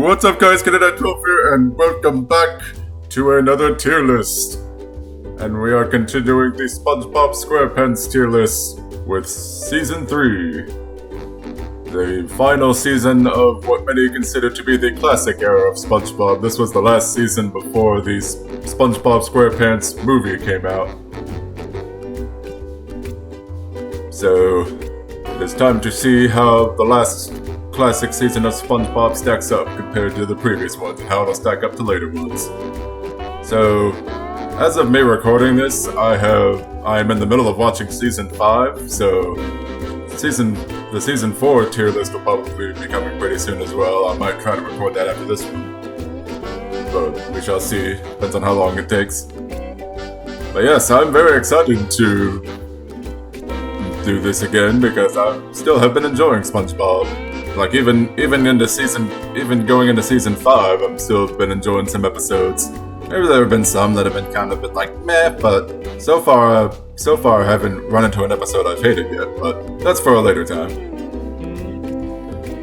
What's up, guys? Canada 12 here, and welcome back to another tier list. And we are continuing the Spongebob Squarepants tier list with Season 3. The final season of what many consider to be the classic era of SpongeBob. This was the last season before the Spongebob Squarepants movie came out. So, it's time to see how the last classic season of SpongeBob stacks up compared to the previous ones and how it'll stack up to later ones. So, as of me recording this, I am in the middle of watching Season 5, so the Season 4 tier list will probably be coming pretty soon as well. I might try to record that after this one, but we shall see. Depends on how long it takes. But yes, I'm very excited to do this again because I still have been enjoying SpongeBob. Like even going into Season 5, I've still been enjoying some episodes. Maybe there have been some that have been kind of like meh, but so far I haven't run into an episode I've hated yet, but that's for a later time.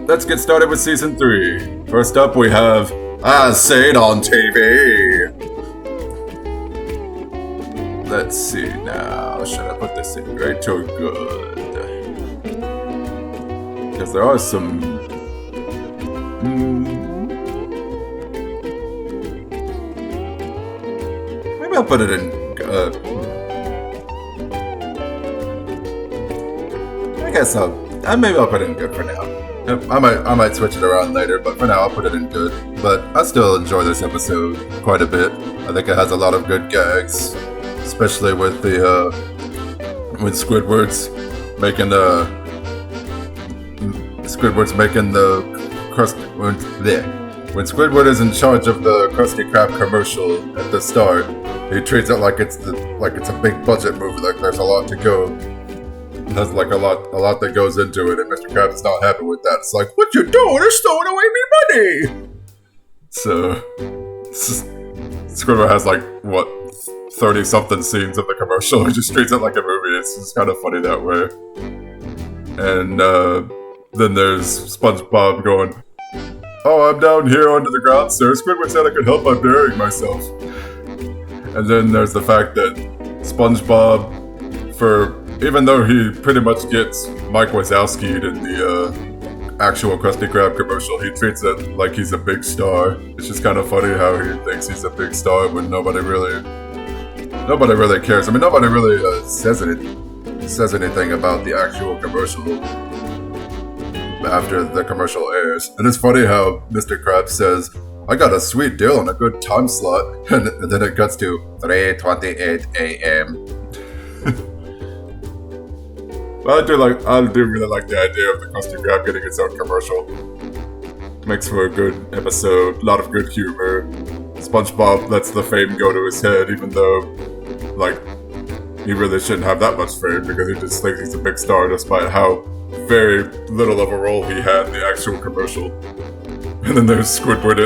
Let's get started with Season 3. First up we have As Said on TV. Let's see now, should I put this in great or good? Because there are some... Maybe I'll put it in... maybe I'll put it in good for now. I might switch it around later, but for now I'll put it in good. But I still enjoy this episode quite a bit. I think it has a lot of good gags, especially with the when Squidward's making the crust. When Squidward is in charge of the Krusty Krab commercial at the start, he treats it like it's a big budget movie. Like there's a lot to go. There's like a lot that goes into it, and Mr. Krabs is not happy with that. It's like, what you doing? They're stowing away me money. So Squidward has like 30 something scenes of the commercial. He just treats it like a movie. It's just kind of funny that way. And then there's SpongeBob going, "Oh, I'm down here under the ground, sir. Squidward said I could help by burying myself." And then there's the fact that SpongeBob, even though he pretty much gets Mike Wazowski'd in the actual Krusty Krab commercial, he treats it like he's a big star. It's just kind of funny how he thinks he's a big star when nobody really cares. I mean, nobody really says anything about the actual commercial after the commercial airs. And it's funny how Mr. Krabs says, "I got a sweet deal on a good time slot," and then it cuts to 3:28 a.m. But I do really like the idea of the Krusty Krab getting its own commercial. Makes for a good episode, a lot of good humor. SpongeBob lets the fame go to his head, even though, like, he really shouldn't have that much fame because he just thinks he's a big star despite how very little of a role he had in the actual commercial. And then there's Squidward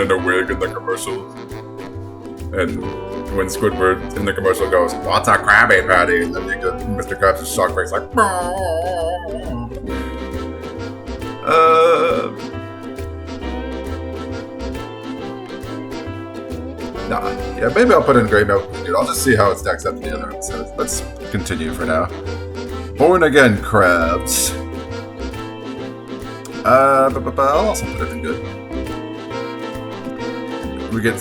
in a wig in the commercial. And when Squidward in the commercial goes, "What's a Krabby Patty?" and then you get Mr. Krabs' shock face like, yeah, maybe I'll put in great note. I'll just see how it stacks up to the other episodes. Let's continue for now. Born Again Krabs. I'll also put it in good. We get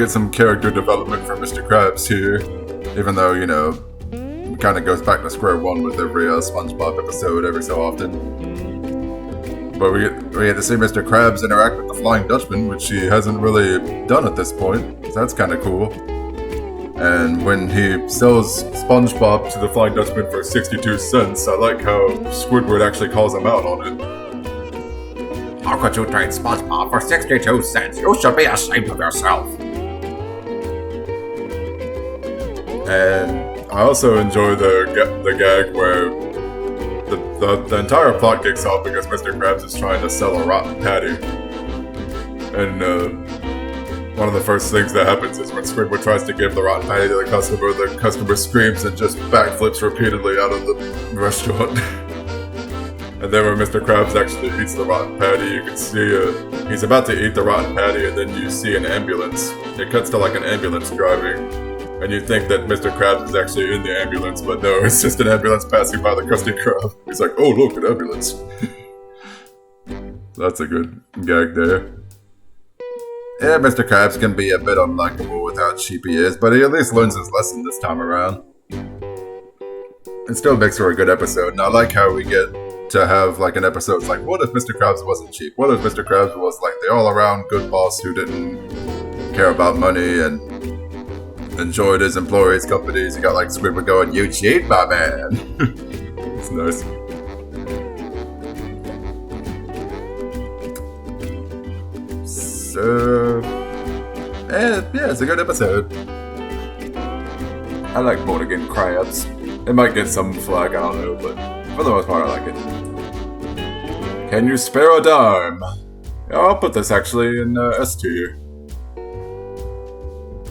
some character development for Mr. Krabs here, even though, it kind of goes back to square one with every SpongeBob episode every so often. But we get to see Mr. Krabs interact with the Flying Dutchman, which he hasn't really done at this point, so that's kind of cool. And when he sells SpongeBob to the Flying Dutchman for 62 cents, I like how Squidward actually calls him out on it. "How could you trade SpongeBob for 62 cents? You should be ashamed of yourself." And I also enjoy the gag where the entire plot kicks off because Mr. Krabs is trying to sell a rotten patty. And one of the first things that happens is when Squidward tries to give the rotten patty to the customer screams and just backflips repeatedly out of the restaurant. And then when Mr. Krabs actually eats the rotten patty, you can see he's about to eat the rotten patty, and then you see an ambulance. It cuts to like an ambulance driving, and you think that Mr. Krabs is actually in the ambulance, but no, it's just an ambulance passing by the Krusty Krab. He's like, oh look, an ambulance. That's a good gag there. Yeah, Mr. Krabs can be a bit unlikable with how cheap he is, but he at least learns his lesson this time around. It still makes for a good episode, and I like how we get to have like an episode like, what if Mr. Krabs wasn't cheap? What if Mr. Krabs was like the all-around good boss who didn't care about money and enjoyed his employees' companies? You got like Squidward going, you cheat, my man. It's nice. So, yeah, it's a good episode. I like Mortigan Krabs. It might get some flack, I don't know, but for the most part, I like it. Can you spare a dime? Yeah, I'll put this actually in S tier.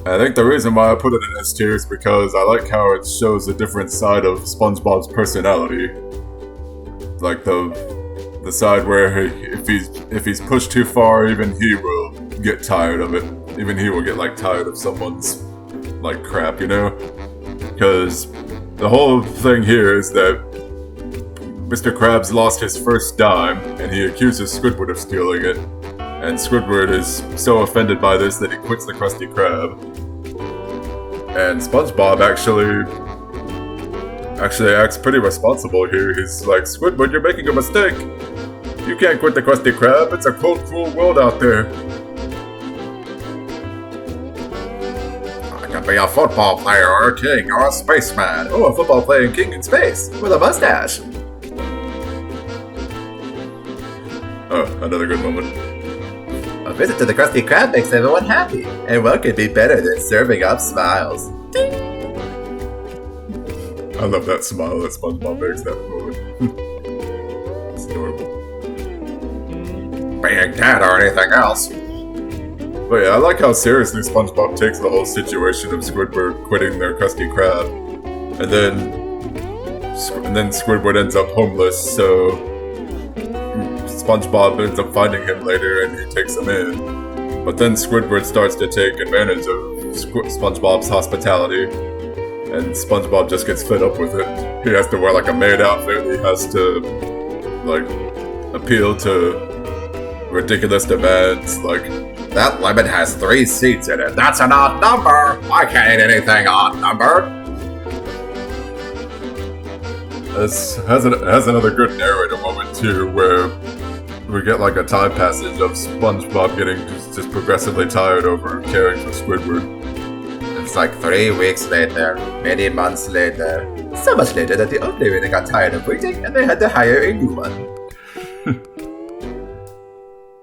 I think the reason why I put it in S tier is because I like how it shows a different side of SpongeBob's personality. Like the side where if he's pushed too far, even he will get tired of it. Even he will get like tired of someone's like crap, you know? Because the whole thing here is that Mr. Krabs lost his first dime, and he accuses Squidward of stealing it. And Squidward is so offended by this that he quits the Krusty Krab. And SpongeBob actually acts pretty responsible here. He's like, Squidward, you're making a mistake. You can't quit the Krusty Krab. It's a cold, cruel world out there. I can be a football player or a king or a spaceman. Oh, a football playing king in space with a mustache. Oh, another good moment. A visit to the Krusty Krab makes everyone happy, and what could be better than serving up smiles? Ding! I love that smile that SpongeBob makes that moment. It's adorable. Being dead or anything else. But yeah, I like how seriously SpongeBob takes the whole situation of Squidward quitting their Krusty Krab, and then Squidward ends up homeless, so SpongeBob ends up finding him later and he takes him in. But then Squidward starts to take advantage of SpongeBob's hospitality, and SpongeBob just gets fed up with it. He has to wear like a maid outfit, he has to like appeal to ridiculous demands like, that lemon has 3 seeds in it, that's an odd number! I can't eat anything odd numbered! This has another good narrator moment too, where we get like a time passage of SpongeBob getting just progressively tired over caring for Squidward. It's like 3 weeks later, many months later, so much later that the old narrator got tired of waiting and they had to hire a new one.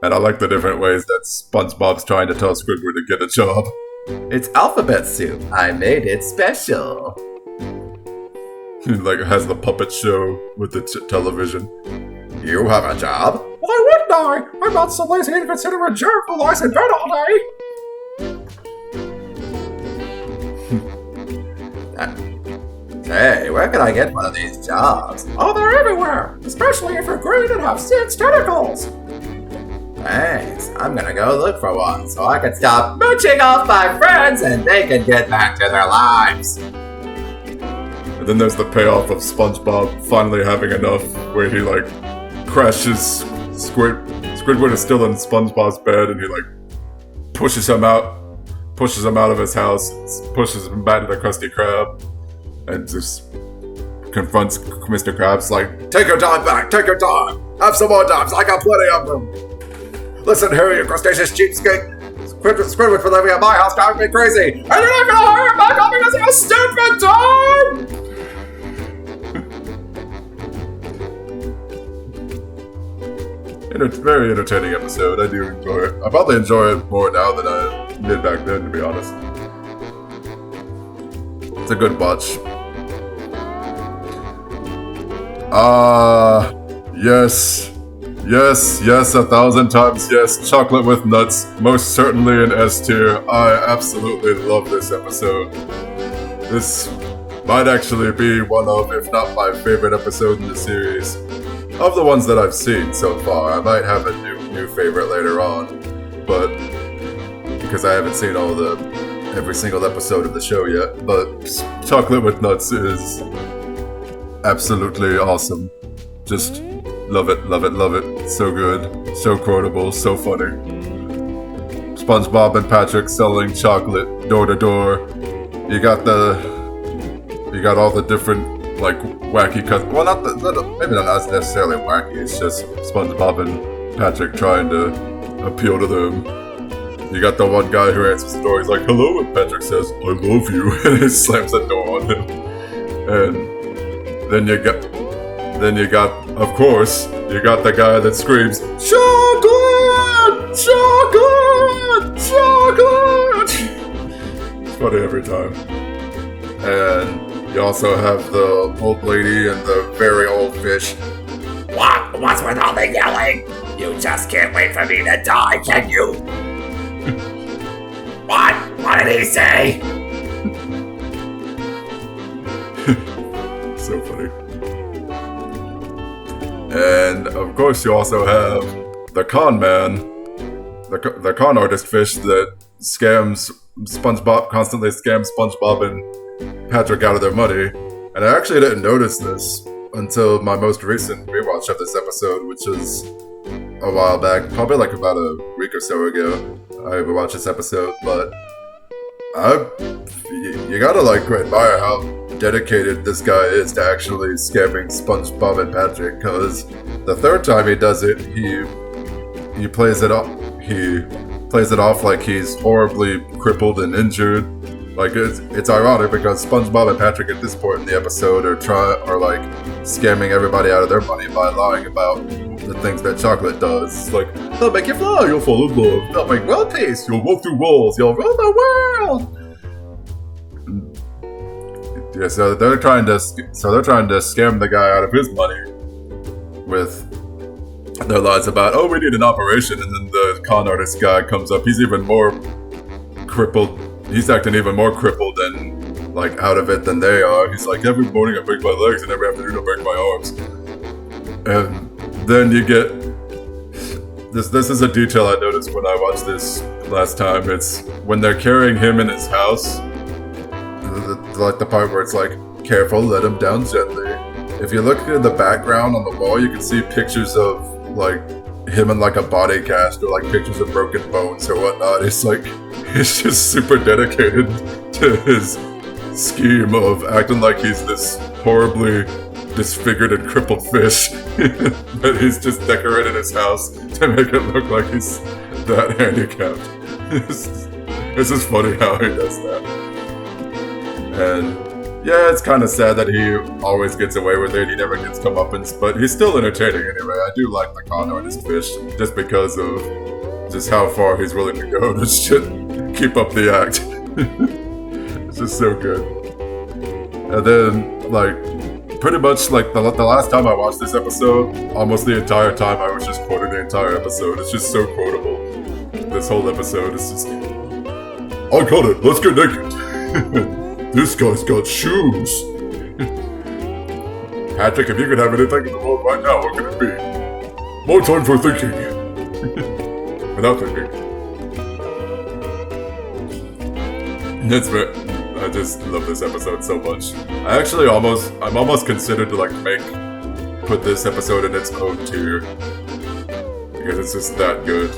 And I like the different ways that SpongeBob's trying to tell Squidward to get a job. It's alphabet soup. I made it special. Like has the puppet show with the television. You have a job? Why wouldn't I? I'm not so lazy to consider a jerk who lies in bed all day. Hey, where can I get one of these jobs? Oh, they're everywhere, especially if you're green and have 6 tentacles. Thanks, I'm gonna go look for one so I can stop mooching off my friends and they can get back to their lives. And then there's the payoff of SpongeBob finally having enough, where he like crashes. Squidward is still in SpongeBob's bed, and he like pushes him out of his house, pushes him back to the Krusty Krab, and just confronts Mr. Krabs like, take your dime back, take your dime, have some more dimes, I got plenty of them. Listen here, you crustaceous cheapskate. Squidward for living at my house driving me crazy, and you're not gonna hire him back on because of a stupid dime! It's a very entertaining episode. I do enjoy it. I probably enjoy it more now than I did back then, to be honest. It's a good watch. Yes, 1,000 times yes. Chocolate with nuts, most certainly in S tier. I absolutely love this episode. This might actually be one of, if not my favorite episode in the series. of the ones that I've seen so far. I might have a new favorite later on, but because I haven't seen every single episode of the show yet. But Chocolate with Nuts is absolutely awesome. Just love it, love it, love it. So good, so quotable, so funny. SpongeBob and Patrick selling chocolate door to door. You got all the different like wacky well, maybe not necessarily wacky. It's just SpongeBob and Patrick trying to appeal to them. You got the one guy who answers the door. He's like, "Hello," and Patrick says, "I love you," and he slams the door on him. And then you got, of course, you got the guy that screams, "Chocolate! Chocolate! Chocolate!" It's funny every time. And you also have the old lady and the very old fish. What's with all the yelling? You just can't wait for me to die, can you? What did he say? So funny. And of course you also have the con man, the con artist fish that constantly scams SpongeBob and Patrick out of their money. And I actually didn't notice this until my most recent rewatch of this episode, which is a while back, probably like about a week or so ago. I rewatched this episode, but you gotta like admire how dedicated this guy is to actually scamming SpongeBob and Patrick, because the third time he does it, he plays it off like he's horribly crippled and injured. Like it's ironic because SpongeBob and Patrick at this point in the episode are scamming everybody out of their money by lying about the things that chocolate does. It's like, they'll make you fly, you'll fall in love. They'll make world peace, you'll walk through walls, you'll rule the world. Yeah, so they're trying to scam the guy out of his money with their lies about, oh, we need an operation, and then the con artist guy comes up. He's even more crippled. He's acting even more crippled and like out of it than they are. He's like, every morning I break my legs and every afternoon I break my arms. And then you get this is a detail I noticed when I watched this last time. It's when they're carrying him in his house, like the part where it's like, careful, let him down gently. If you look at the background on the wall, you can see pictures of like him in like a body cast, or like pictures of broken bones or whatnot. It's like, he's just super dedicated to his scheme of acting like he's this horribly disfigured and crippled fish that he's just decorated his house to make it look like he's that handicapped. It's just funny how he does that. And yeah, it's kind of sad that he always gets away with it. He never gets comeuppance, but he's still entertaining anyway. I do like the con artist fish just because of just how far he's willing to go to keep up the act. It's just so good. And then, like, pretty much like the last time I watched this episode, almost the entire time I was just quoting the entire episode. It's just so quotable. This whole episode is just, I got it, let's get naked. This guy's got shoes. Patrick, if you could have anything in the world right now, what could it be? More time for thinking. Without thinking. I just love this episode so much. I'm almost considered to like put this episode in its own tier, because it's just that good.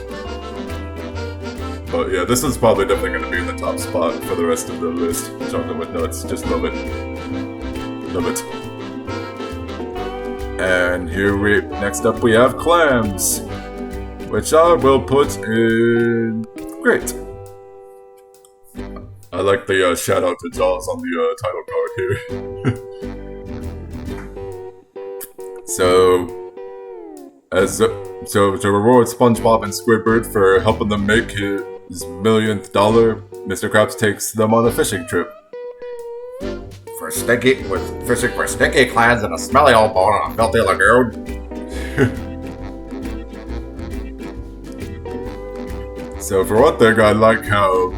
But yeah, this is probably definitely going to be in the top spot for the rest of the list. Chocolate with Nuts, just love it. Love it. And next up we have Clams, which I will put in great. I like the shout out to Jaws on the title card here. So to reward SpongeBob and Squidward for helping them make his millionth dollar, Mr. Krabs takes them on a fishing trip. Fishing for sticky clams in a smelly old boat on a filthy lagoon. So for one thing, I like how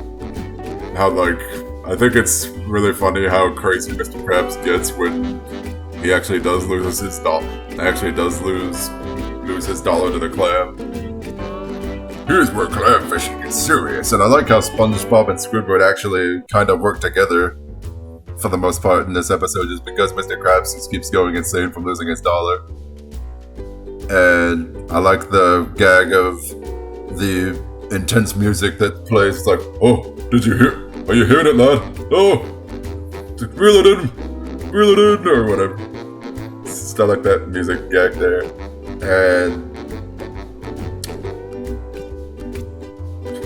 like, I think it's really funny how crazy Mr. Krabs gets when he actually does lose his actually does lose his dollar to the clam. Here's where clam fishing gets serious, and I like how SpongeBob and Squidward actually kind of work together for the most part in this episode, just because Mr. Krabs just keeps going insane from losing his dollar. And I like the gag of the intense music that plays. It's like, oh, did you hear? Are you hearing it, lad? Oh, reel it in, or whatever. Stuff like that music gag there. And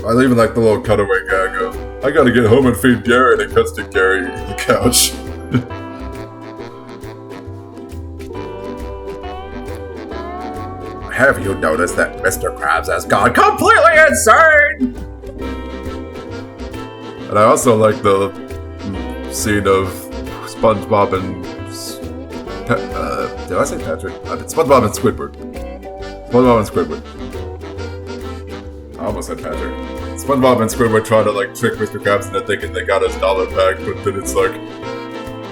I even like the little cutaway gag of, I gotta get home and feed Gary, and it cuts to Gary eating the couch. Have you noticed that Mr. Krabs has gone completely insane? And I also like the scene of SpongeBob and did I say Patrick? SpongeBob and Squidward. SpongeBob and Squidward. I almost said Patrick. SpongeBob and Squidward try to like trick Mr. Krabs into thinking they got his dollar back, but then it's like,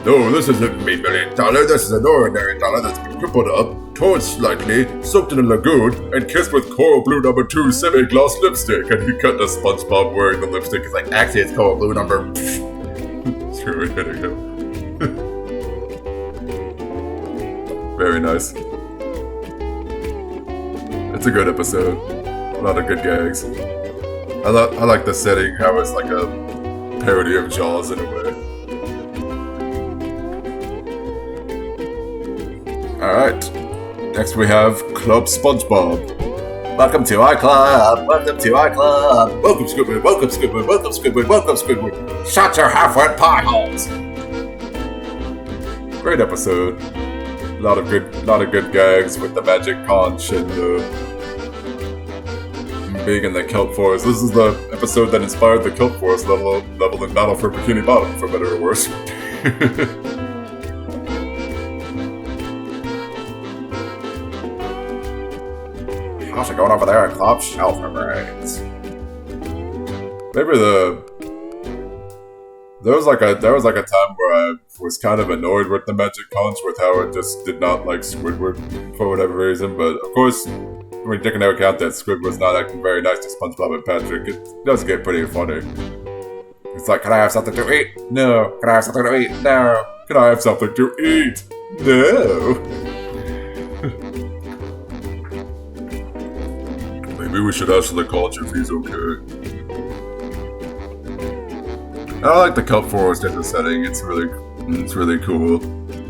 no, this isn't $8 million. This is an ordinary dollar that's been crumpled up, torched slightly, soaked in a lagoon, and kissed with coral blue number 2 semi-gloss lipstick. And he cut to SpongeBob wearing the lipstick. He's like, actually, it's coral blue number. Screw hitting him. Very nice. It's a good episode. A lot of good gags. I like the setting, how it's like a parody of Jaws in a way. Alright. Next we have Club SpongeBob. Welcome to our club. Welcome to our club. Welcome Squidward. Welcome Squidward. Welcome Squidward. Welcome Squidward. Shut your half-wit potholes. Great episode. A lot of good gags with the magic conch and being in the kelp forest. This is the episode that inspired the kelp forest level in Battle for Bikini Bottom, for better or worse. How's it going over there at Club Shelter Brains? Maybe there was like a time where I was kind of annoyed with the magic conch, with how it just did not like Squidward for whatever reason. But of course, when you take into account that Squidward's not acting very nice to SpongeBob and Patrick, it does get pretty funny. It's like, can I have something to eat? No. Can I have something to eat? No. Can I have something to eat? No. Maybe we should ask the conch if he's okay. I like the kelp forest in the setting. It's really cool,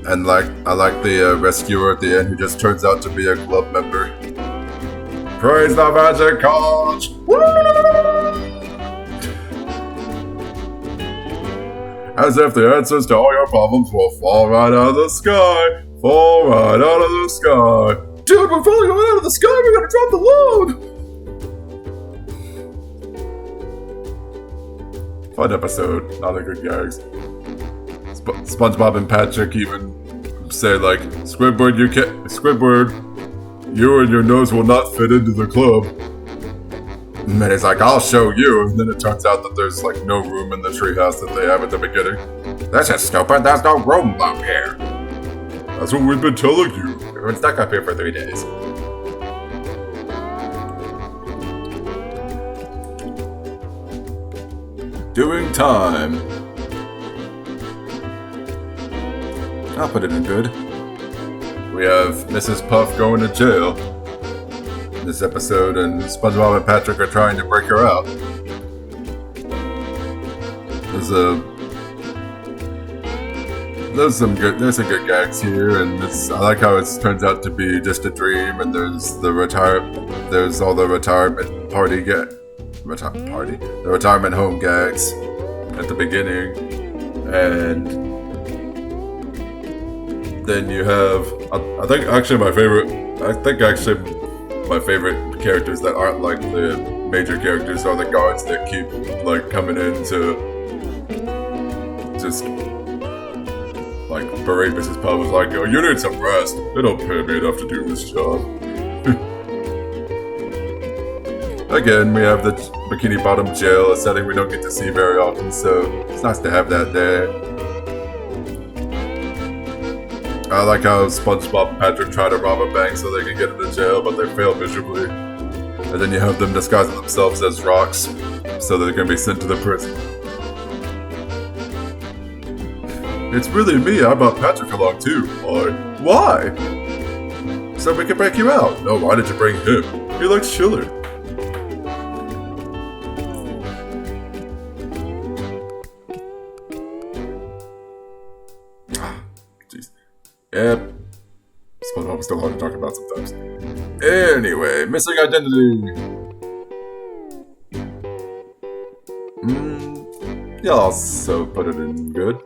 and I like the rescuer at the end who just turns out to be a club member. Praise the magic conch! As if the answers to all your problems will fall right out of the sky. Fall right out of the sky. Dude, we're falling right out of the sky. We gotta drop the load. Fun episode, not a good gags. SpongeBob and Patrick even say like, Squidward, you and your nose will not fit into the club. And then he's like, I'll show you. And then it turns out that there's like no room in the treehouse that they have at the beginning. This is stupid. There's no room up here. That's what we've been telling you. We've been stuck up here for 3 days. Doing time. I'll put it in good. We have Mrs. Puff going to jail this episode, and SpongeBob and Patrick are trying to break her out. There's some good gags here, and I like how it turns out to be just a dream, and there's all the retirement retirement home gags at the beginning, and then you have I think my favorite characters that aren't like the major characters are the guards that keep like coming in to just like berate Mrs. Puff. Was like, oh, you need some rest. They don't pay me enough to do this job. Again, we have the Bikini Bottom jail, a setting we don't get to see very often, so it's nice to have that there. I like how SpongeBob and Patrick try to rob a bank so they can get into jail, but they fail miserably. And then you have them disguising themselves as rocks so they can be sent to the prison. It's really me, I brought Patrick along too. Why? So we can break you out. No, why did you bring him? He likes chiller. Jeez. Yep. SpongeBob is still hard to talk about sometimes. Anyway, missing identity. Yeah, I'll also put it in good.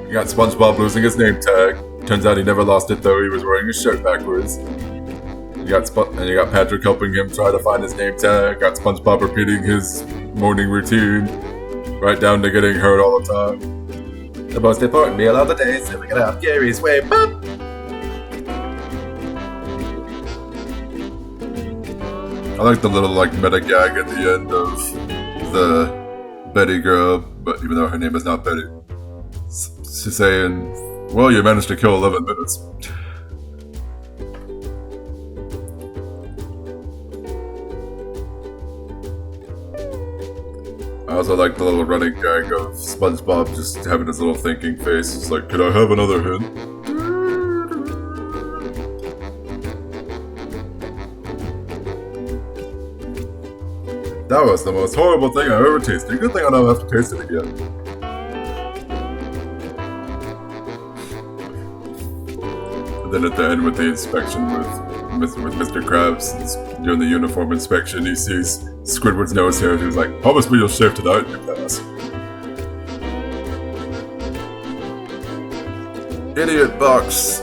You got SpongeBob losing his name tag. Turns out he never lost it though, he was wearing his shirt backwards. You got Patrick helping him try to find his name tag. Got SpongeBob repeating his morning routine, right down to getting hurt all the time. The most important meal of the day, so we can have Gary's way. Boop. I like the little meta gag at the end of the Betty girl, but even though her name is not Betty. She's saying, well, you managed to kill 11 minutes. I also like the little running gag of SpongeBob just having his little thinking face. It's like, could I have another hint? That was the most horrible thing I've ever tasted. Good thing I don't have to taste it again. And then at the end with the inspection with Mr. Krabs doing the uniform inspection, he sees Squidward's nose hair and he's like, promise me you'll shave tonight and you pass. Idiot box.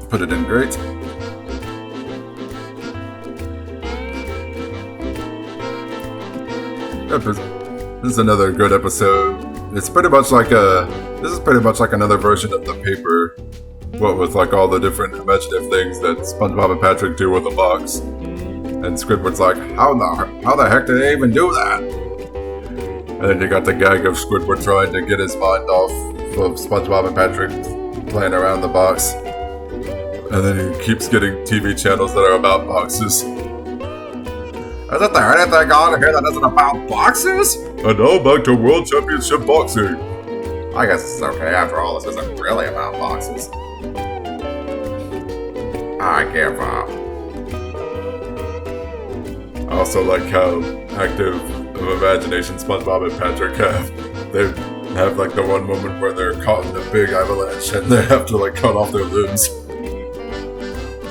Put it in great. This is another good episode. It's pretty much like this is pretty much like another version of the paper, what with all the different imaginative things that SpongeBob and Patrick do with the box. And Squidward's like, how the heck did they even do that? And then you got the gag of Squidward trying to get his mind off of SpongeBob and Patrick playing around the box. And then he keeps getting TV channels that are about boxes. Isn't there anything on here that isn't about boxes? And now back to World Championship Boxing. I guess this is okay. After all, this isn't really about boxes. I give up. I also like how active of imagination SpongeBob and Patrick have. They have the one moment where they're caught in a big avalanche and they have to cut off their limbs.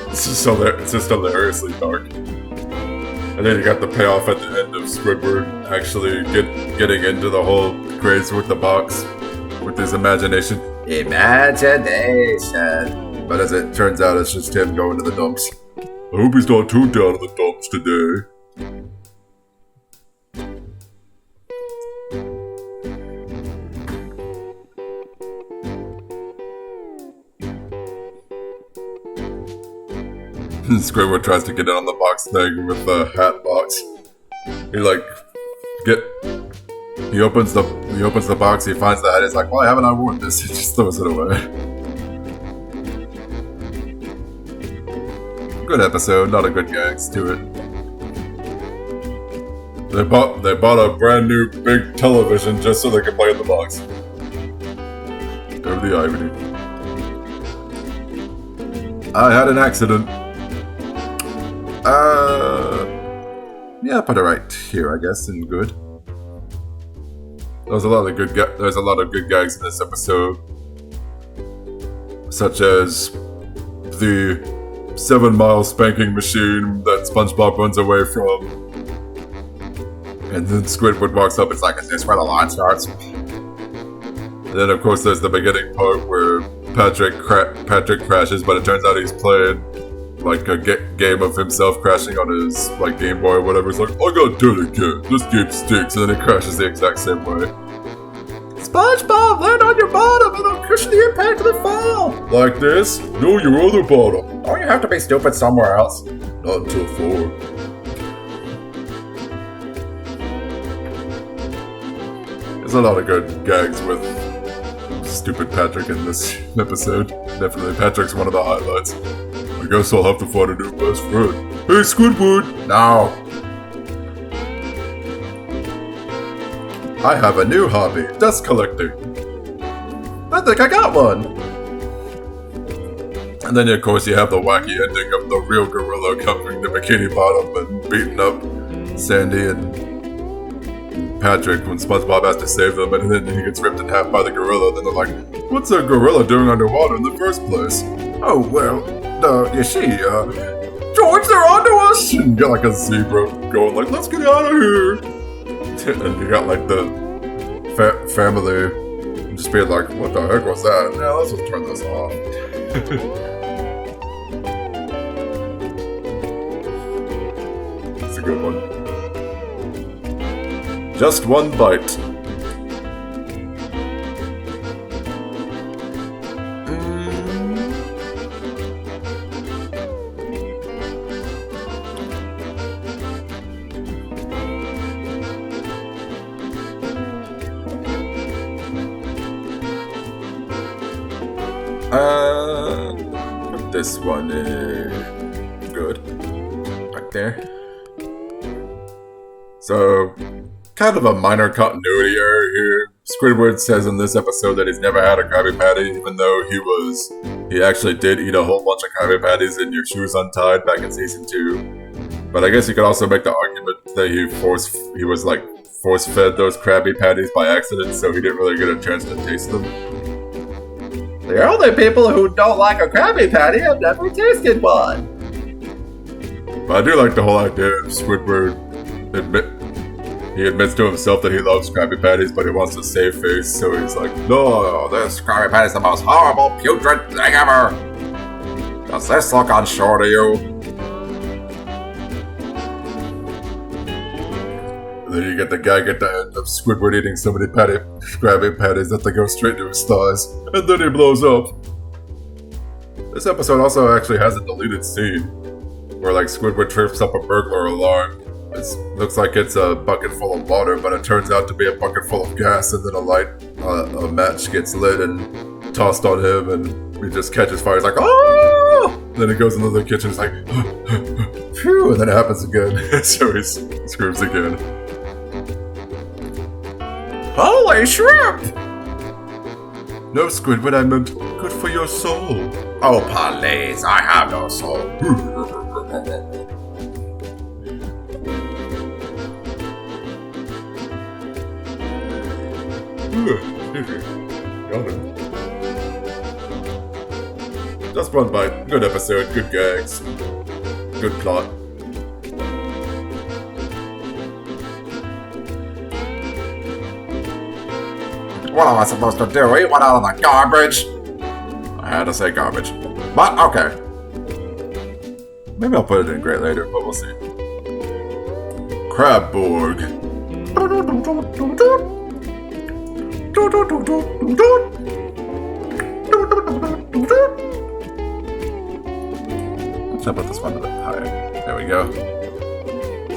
It's just hilariously dark. And then you got the payoff at the end of Squidward actually getting into the whole craze with the box, with his imagination. Imagination! But as it turns out, it's just him going to the dumps. I hope he's not too down in the dumps today. Squidward tries to get in on the box thing with the hat box. He opens the box, he finds the hat, he's like, why haven't I worn this? He just throws it away. Good episode, not a good gags to it. They bought a brand new big television just so they could play in the box. Over the irony. I had an accident. Yeah, put it right here, I guess, and good. There's a lot of good gags in this episode, such as the 7-mile spanking machine that SpongeBob runs away from, and then Squidward walks up. It's like, is this where the line starts? And then, of course, there's the beginning part where Patrick crashes, but it turns out he's playing a game of himself crashing on his Game Boy or whatever. He's like, I got done again. This game stinks, and then it crashes the exact same way. SpongeBob, land on your bottom and I'll cushion the impact of the fall. Like this? No, your other bottom. Don't you have to be stupid somewhere else? Not until 4. There's a lot of good gags with stupid Patrick in this episode. Definitely, Patrick's one of the highlights. I guess I'll have to find a new best friend. Hey, Squidward! No. I have a new hobby, dust collecting. I think I got one. And then, of course, you have the wacky ending of the real gorilla covering the Bikini Bottom and beating up Sandy and Patrick when SpongeBob has to save them, and then he gets ripped in half by the gorilla. Then they're like, what's a gorilla doing underwater in the first place? Oh, well, you see, George, they're onto us! And you got like a zebra going like, let's get out of here! And you got like the family just being like, what the heck was that? Yeah, let's just turn this off. It's a good one. Just one bite. This one is good. Right there. So, kind of a minor continuity error here. Squidward says in this episode that he's never had a Krabby Patty, even though he actually did eat a whole bunch of Krabby Patties in Your Shoes Untied back in season 2. But I guess you could also make the argument that he was like force-fed those Krabby Patties by accident, so he didn't really get a chance to taste them. The only people who don't like a Krabby Patty have never tasted one. But I do like the whole idea of Squidward he admits to himself that he loves Krabby Patties, but he wants to save face, so he's like, no, this Krabby Patty's the most horrible, putrid thing ever. Does this look unsure to you? And then you get the gag at the end of Squidward eating so many Krabby Patties that they go straight to his thighs, and then he blows up. This episode also actually has a deleted scene, where like Squidward trips up a burglar alarm. It looks like it's a bucket full of water, but it turns out to be a bucket full of gas, and then a match gets lit and tossed on him, and he just catches fire. He's like, oh! Then he goes into the kitchen, he's like, phew, and then it happens again. So he screams again. Holy shrimp! No, Squidward, I meant good for your soul. Oh, please, I have no soul. Just one bite. Good episode, good gags, good plot. What am I supposed to do? Eat one out of the garbage? I had to say garbage. But, okay. Maybe I'll put it in great later, but we'll see. Crabborg. Let's put this one a bit higher. There we go.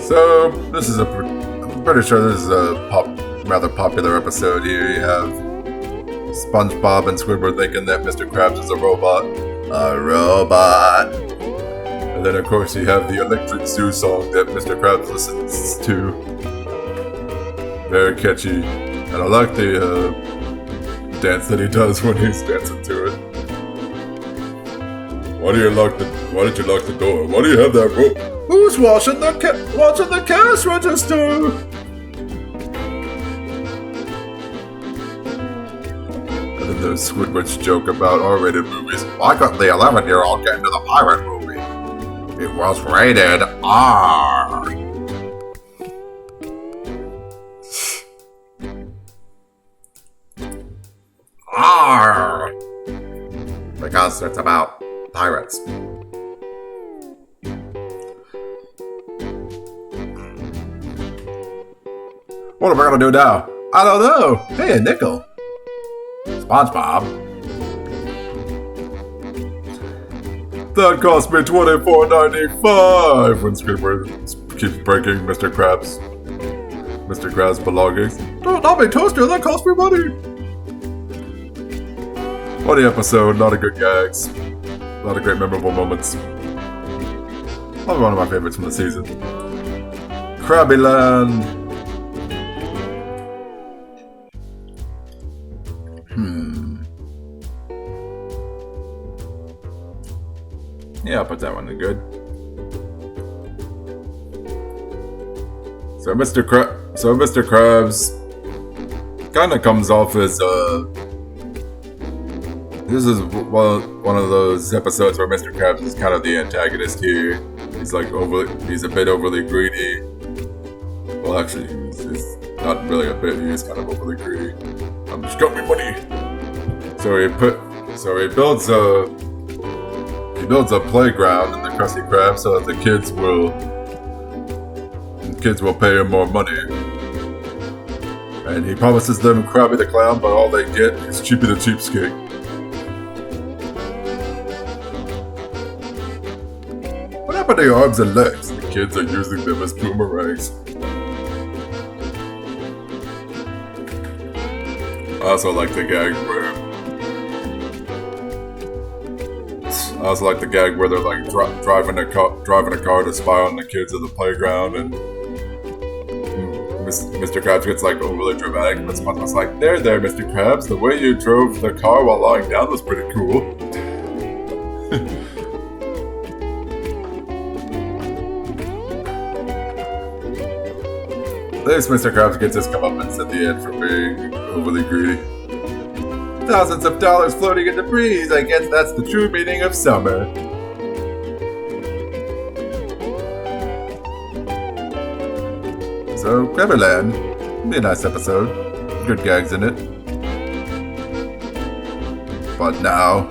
So, this is I'm pretty sure this is a rather popular episode here. You have SpongeBob and Squidward thinking that Mr. Krabs is a robot. A robot! And then, of course, you have the Electric Zoo song that Mr. Krabs listens to. Very catchy. And I like the dance that he does when he's dancing to it. Why did you lock the door? Why do you have that rope? Who's watching the cash register? And then there's Squidward's joke about R-rated movies. Why couldn't the 11-year-old get into the pirate movie? It was rated R. R. Because it's about pirates. What am I gonna do now? I don't know. Hey, a nickel. SpongeBob. That cost me $24.95 when Squidward keeps breaking Mr. Krabs' Mr. Krabs' belongings. Don't not my toaster, that cost me money! Funny episode, a lot of good gags. A lot of great memorable moments. Probably one of my favorites from the season. Krabbyland! Yeah, I'll put that one in good. So Mr. Krabs kind of comes off as this is one of those episodes where Mr. Krabs is kind of the antagonist here. He's like he's a bit overly greedy. Well, actually, he's not really a bit. He is kind of overly greedy. I'm just got me money. So he builds a playground in the Krusty Krab so that the kids will pay him more money. And he promises them Krabby the Clown, but all they get is Chippy the Cheapskate. What happened to your arms and legs? The kids are using them as boomerangs. I also like the gag where they're like driving a car to spy on the kids at the playground, and Mr. Krabs gets like overly dramatic, but SpongeBob's like, there, Mr. Krabs, the way you drove the car while lying down was pretty cool. At least Mr. Krabs gets his comeuppance at the end for being overly greedy. Thousands of dollars floating in the breeze, I guess that's the true meaning of summer. So, Krabbyland, be a nice episode. Good gags in it. But now,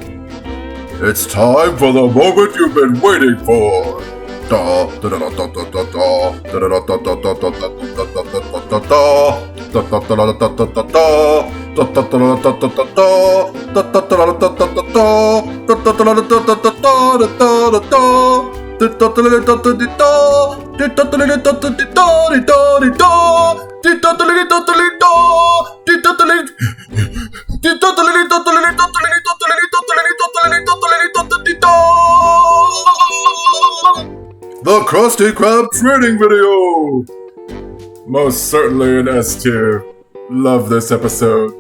it's time for the moment you've been waiting for. The Krusty Krab training video! Most certainly an S tier. Love this episode.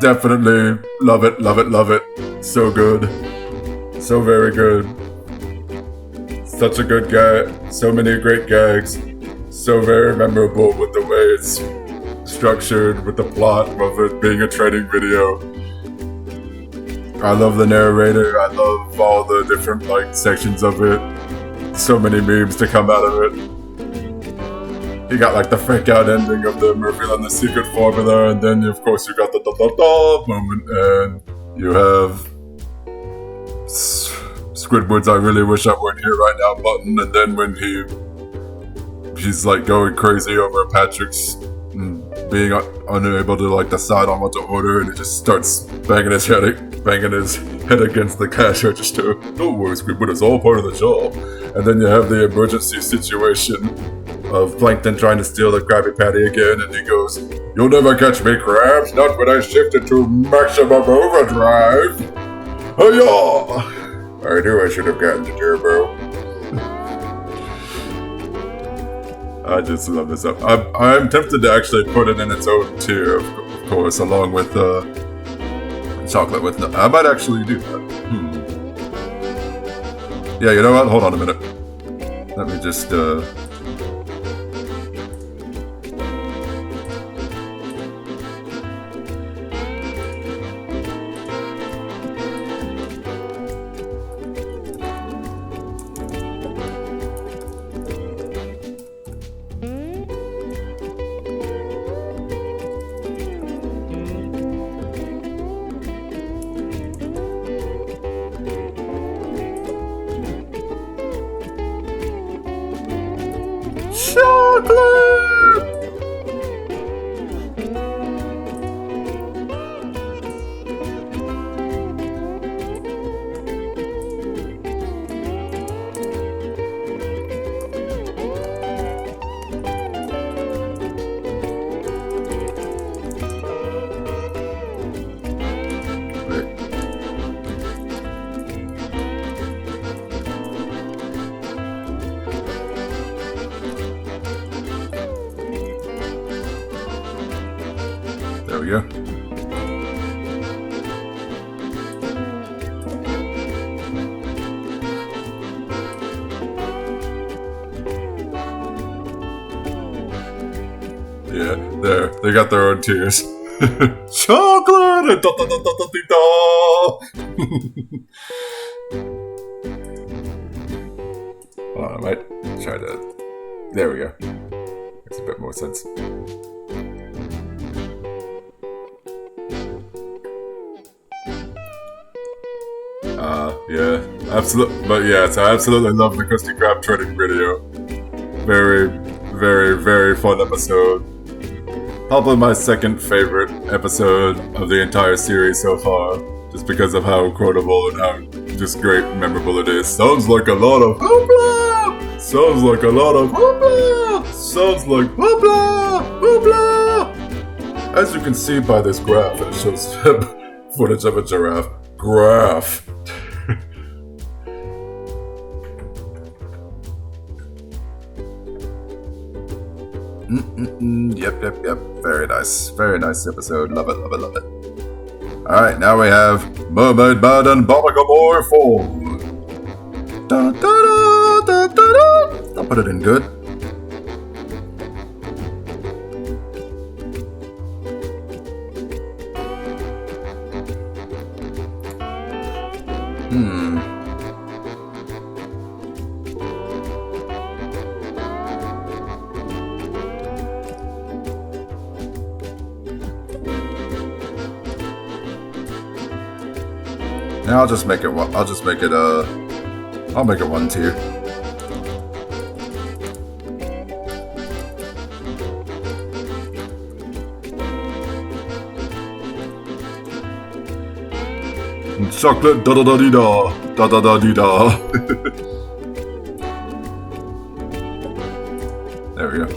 Definitely love it, love it, love it. So good. So very good. Such a good guy. So many great gags. So very memorable with the way it's structured, with the plot of it being a training video. I love the narrator. I love all the different sections of it. So many memes to come out of it. You got the fake out ending of them revealing the secret formula, and then of course you got the da-da-da moment, and you have Squidward's "I really wish I weren't here right now" button, and then when he's going crazy over Patrick's being unable to decide on what to order, and he just starts banging his head against the cash register. Don't worry, Squidward, it's all part of the job. And then you have the emergency situation of Plankton trying to steal the Krabby Patty again, and he goes, "You'll never catch me, Krabs, not when I shift it to maximum overdrive." Hi-yah! I knew I should have gotten the turbo. I just love this up. I'm tempted to actually put it in its own tier, of course, along with chocolate with no. I might actually do that. Yeah, you know what? Hold on a minute. Let me just There, they got their own tiers. Chocolate! Da, da, da, da, da, da. Hold on, I might try to... There we go. Makes a bit more sense. Yeah, absolutely. But yeah, so I absolutely love the Krusty Krab training video. Very, very, very fun episode. Probably my second favorite episode of the entire series so far, just because of how quotable and how just great and memorable it is. Sounds like a lot of hoopla! Sounds like a lot of hoopla! Sounds like hoopla! Hoopla! As you can see by this graph, it shows footage of a giraffe. Graph. Yep. Very nice episode. Love it. Alright, now we have Mermaid Man and Barnacle Boy 4. Da, da, da, da, da, da. I'll put it in good. Now I'll make it 1 tier. Chocolate da da da dee da da da da dee da. There we go.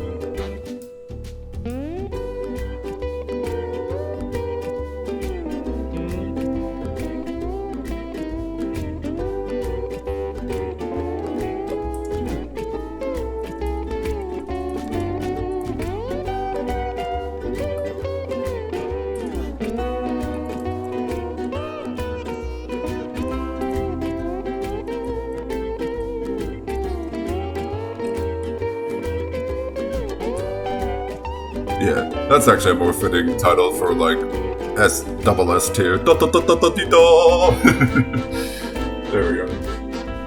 Yeah, that's actually a more fitting title for like S tier. Da da da da da dee da. There we go.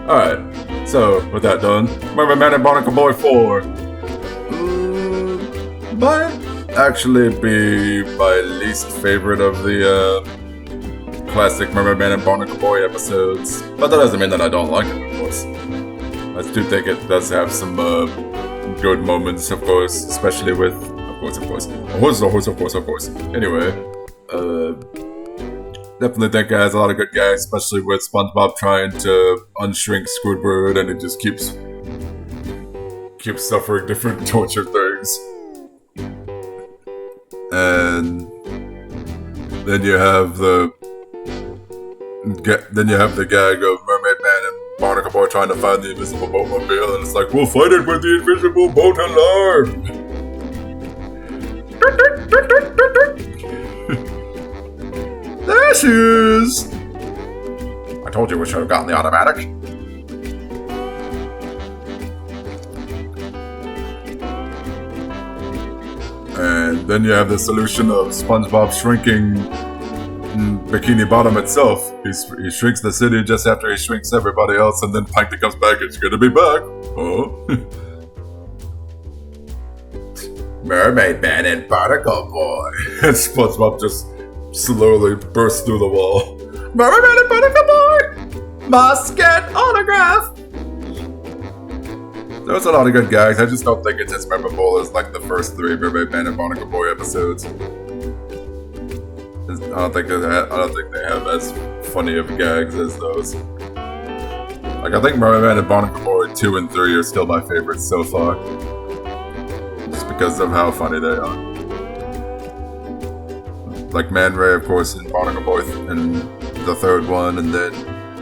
Alright, so with that done, Mermaid Man and Barnacle Boy 4 might actually be my least favorite of the classic Mermaid Man and Barnacle Boy episodes. But that doesn't mean that I don't like it, of course. I do think it does have some good moments, of course, especially with Of course. Anyway, definitely think it has a lot of good gags, especially with SpongeBob trying to unshrink Squidward, and it just keeps suffering different torture things. And then you have the gag of Mermaid Man and Barnacle Boy trying to find the invisible boatmobile, and it's like, we'll fight it with the invisible boat alarm. There she is! I told you we should have gotten the automatic. And then you have the solution of SpongeBob shrinking Bikini Bottom itself. He shrinks the city just after he shrinks everybody else, and then Plankton comes back, it's good to be back. Oh. Mermaid Man and Barnacle Boy. And SpongeBob just slowly bursts through the wall. Mermaid Man and Barnacle Boy! Must get autograph! There's a lot of good gags. I just don't think it's as memorable as like the first 3 Mermaid Man and Barnacle Boy episodes. I don't think they have as funny of gags as those. Like, I think Mermaid Man and Barnacle Boy 2 and 3 are still my favorites so far. Because of how funny they are. Like Man Ray, of course, in Barnacle Boy in the 3rd one, and then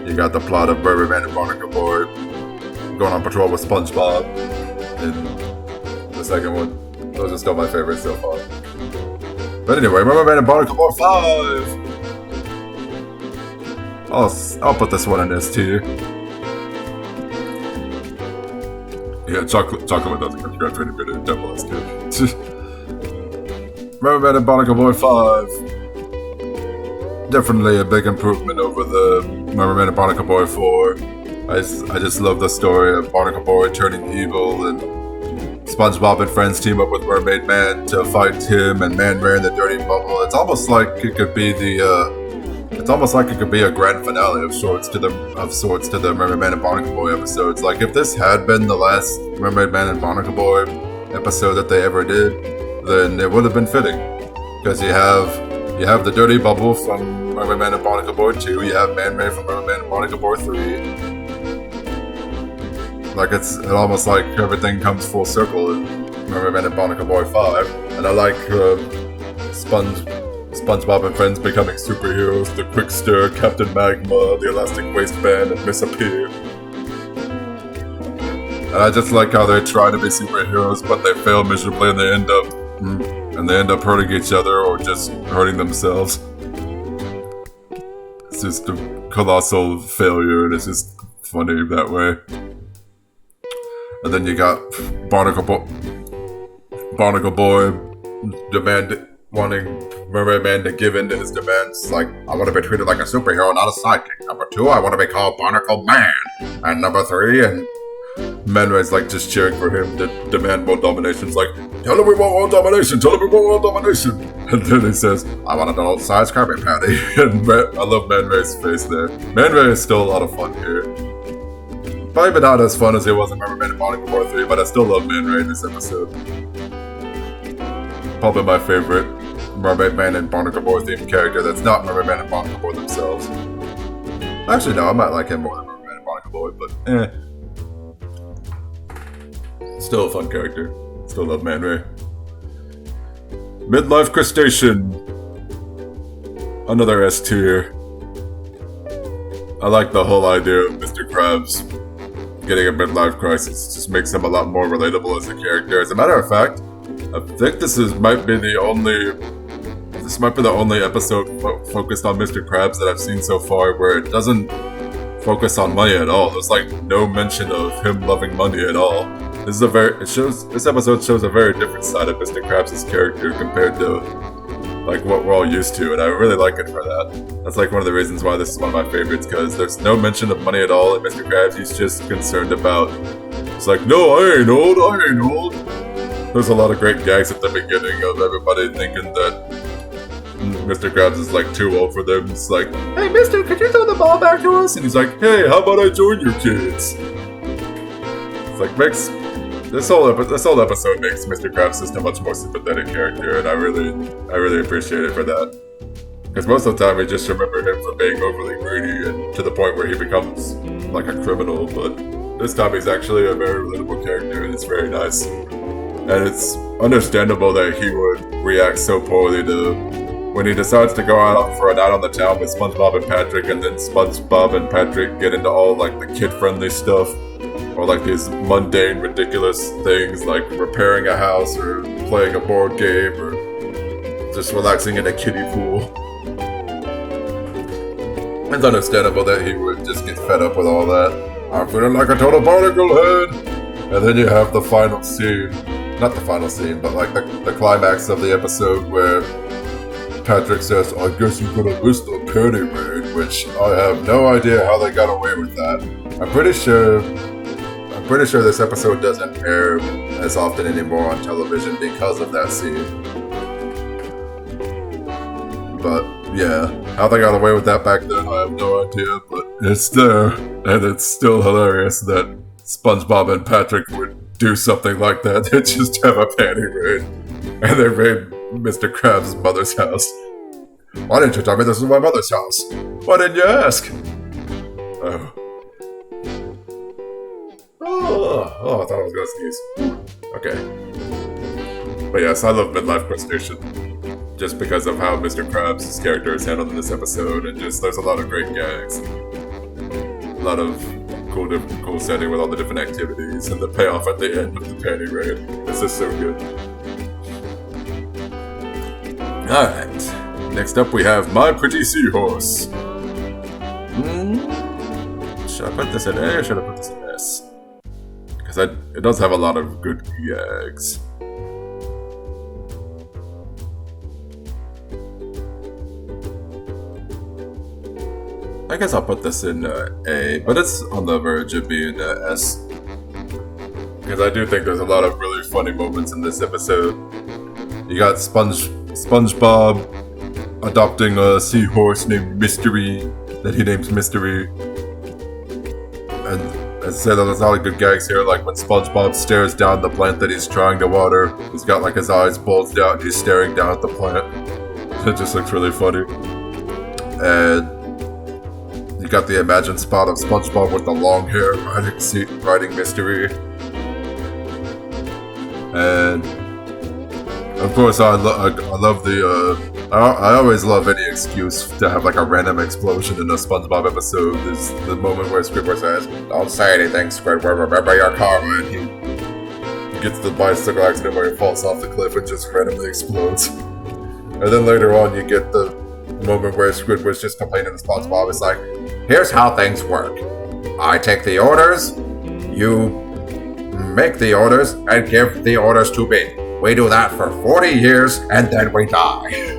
you got the plot of Mermaid Man and Barnacle Boy going on patrol with SpongeBob in the 2nd one. Those are still my favorites so far. But anyway, Mermaid Man and Barnacle Boy 5! I'll put this one in this tier. Yeah, chocolate doesn't congrats training video, double S too. Mermaid and Barnacle Boy 5. Definitely a big improvement over the Mermaid and Barnacle Boy 4. I just love the story of Barnacle Boy turning evil, and SpongeBob and friends team up with Mermaid Man to fight him and Man Ray in the Dirty Bubble. It's almost like it could be a grand finale of sorts to the Mermaid Man and Barnacle Boy episodes. Like, if this had been the last Mermaid Man and Barnacle Boy episode that they ever did, then it would have been fitting, because you have the Dirty Bubble from Mermaid Man and Barnacle Boy 2, you have Man Ray from Mermaid Man and Barnacle Boy 3. Like, it's almost like everything comes full circle in Mermaid Man and Barnacle Boy 5. And I like SpongeBob and friends becoming superheroes, the Quick Stir, Captain Magma, the Elastic Waistband, and Miss Appear. And I just like how they try to be superheroes, but they fail miserably, and they end up hurting each other or just hurting themselves. It's just a colossal failure, and it's just funny that way. And then you got Barnacle Boy wanting Mermaid Man to give in to his demands. Like, I want to be treated like a superhero, not a sidekick. Number 2, I want to be called Barnacle Man. And number 3, and Man Ray's like just cheering for him to demand more domination. It's like, tell him we want more domination, And then he says, I want an adult-sized Krabby Patty. And I love Man Ray's face there. Man Ray is still a lot of fun here. Probably not as fun as it was in Mermaid Man and Barnacle Boy 3, but I still love Man Ray in this episode. Probably my favorite Mermaid Man and Barnacle Boy themed character that's not Mermaid Man and Barnacle Boy themselves. Actually, no, I might like him more than Mermaid Man and Barnacle Boy, but still a fun character. Still love Man Ray. Midlife Crustacean. Another S tier. I like the whole idea of Mr. Krabs getting a midlife crisis. It just makes him a lot more relatable as a character. As a matter of fact, I think this might be the only episode focused on Mr. Krabs that I've seen so far where it doesn't focus on money at all. There's like no mention of him loving money at all. This episode shows a very different side of Mr. Krabs' character compared to like what we're all used to, and I really like it for that. That's like one of the reasons why this is one of my favorites, because there's no mention of money at all in Mr. Krabs. He's just concerned about, it's like, no, I ain't old. There's a lot of great gags at the beginning of everybody thinking that Mr. Krabs is like too old for them. It's like, hey mister, could you throw the ball back to us? And he's like, hey, how about I join your kids? It's like, this whole episode makes Mr. Krabs just a much more sympathetic character, and I really appreciate it for that. Because most of the time, we just remember him for being overly greedy and to the point where he becomes like a criminal. But this time, he's actually a very relatable character, and it's very nice. And it's understandable that he would react so poorly to when he decides to go out for a night on the town with SpongeBob and Patrick, and then SpongeBob and Patrick get into all like the kid-friendly stuff. Or like these mundane, ridiculous things like repairing a house or playing a board game or just relaxing in a kiddie pool. It's understandable that he would just get fed up with all that. I'm feeling like a total barnacle head! And then you have the final scene. Not the final scene, but like the climax of the episode where Patrick says, I guess you're gonna miss the penny raid, which I have no idea how they got away with that. I'm pretty sure this episode doesn't air as often anymore on television because of that scene. But yeah, how they got away with that back then, I have no idea, but it's there, and it's still hilarious that SpongeBob and Patrick would do something like that. They just have a panty raid, and they raid Mr. Krabs' mother's house. Why didn't you tell me this was my mother's house? Why didn't you ask? Oh, I thought I was gonna sneeze. Okay. But yes, I love Midlife Crustacean. Just because of how Mr. Krabs' character is handled in this episode, and just there's a lot of great gags. A lot of cool setting with all the different activities, and the payoff at the end of the panty raid. This is so good. Alright. Next up we have My Pretty Seahorse. Should I put this in A or should I put this in S? Because it does have a lot of good gags. I guess I'll put this in A, but it's on the verge of being S. Because I do think there's a lot of really funny moments in this episode. You got SpongeBob adopting a seahorse named Mystery, that he names Mystery. And as I said, there's a lot of good gags here, like when SpongeBob stares down the plant that he's trying to water. He's got like his eyes bulged out and he's staring down at the plant. It just looks really funny. And you got the imagined spot of SpongeBob with the long hair riding Mystery. And of course, I love the. I always love any excuse to have like a random explosion in a SpongeBob episode. There's the moment where Squidward says, "Don't say anything, Squidward. Remember your karma." And he gets the bicycle accident where he falls off the cliff and just randomly explodes. And then later on, you get the moment where Squidward's just complaining to SpongeBob. It's like, "Here's how things work. I take the orders, you make the orders, and give the orders to me. We do that for 40 years, and then we die."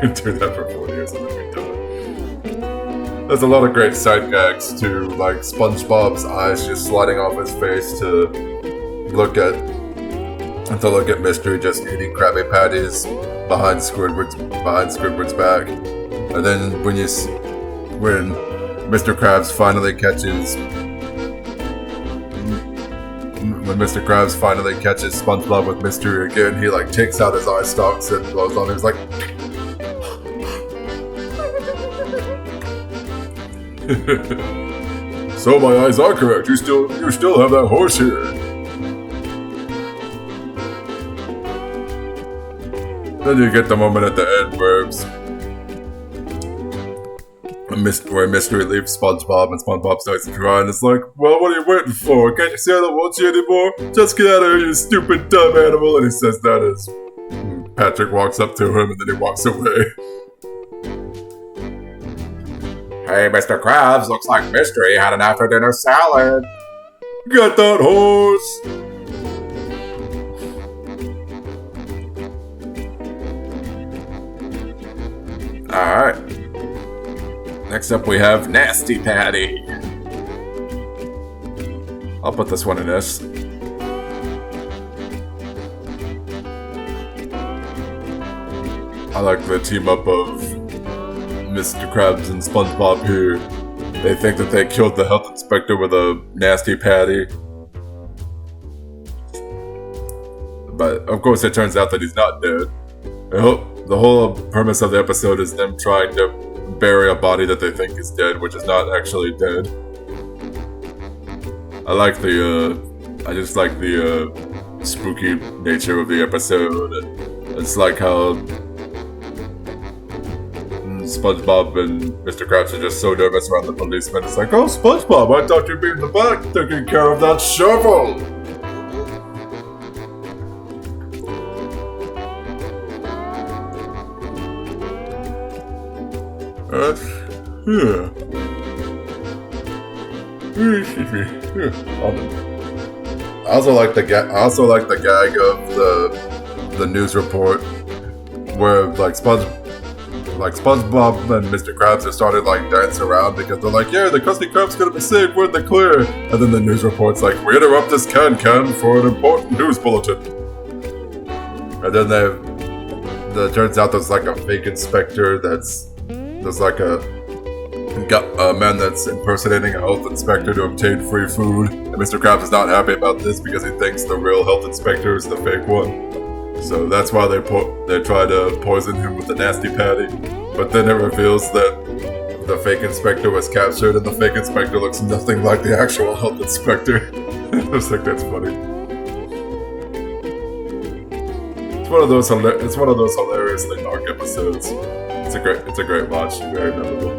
Do that for 40 years, and then we die. There's a lot of great side gags too, like SpongeBob's eyes just sliding off his face to look at Mystery just eating Krabby Patties behind Squidward's back. And then when Mr. Krabs finally catches SpongeBob with Mystery again, he like takes out his eye stalks and blows on him. He's like, "So my eyes are correct. You still have that horse here." Then you get the moment at the end where Mystery leaves SpongeBob and SpongeBob starts to cry and it's like, "Well, what are you waiting for? Can't you see I don't want you anymore? Just get out of here, you stupid dumb animal." And he says that as Patrick walks up to him and then he walks away. "Hey, Mr. Krabs, looks like Mystery had an after-dinner salad. Get that horse!" Alright. Next up we have Nasty Patty. I'll put this one in S. I like the team up of Mr. Krabs and SpongeBob here. They think that they killed the health inspector with a Nasty Patty. But of course it turns out that he's not dead. The whole premise of the episode is them trying to bury a body that they think is dead, which is not actually dead. I just like the spooky nature of the episode. It's like how SpongeBob and Mr. Krabs are just so nervous around the policeman. It's like, "Oh, SpongeBob, I thought you'd be in the back taking care of that shovel." Yeah. I also like the gag of the news report where like SpongeBob and Mr. Krabs have started like dancing around because they're like, "Yeah, the Krusty Krab's gonna be safe, we're in the clear." And then the news report's like, "We interrupt this can for an important news bulletin." And then it turns out there's like a fake inspector there's like a man that's impersonating a health inspector to obtain free food. And Mr. Krabs is not happy about this because he thinks the real health inspector is the fake one. So that's why they try to poison him with the Nasty Patty. But then it reveals that the fake inspector was captured and the fake inspector looks nothing like the actual health inspector. I just think that's funny. It's one of those hilariously dark episodes. It's a great watch, very memorable.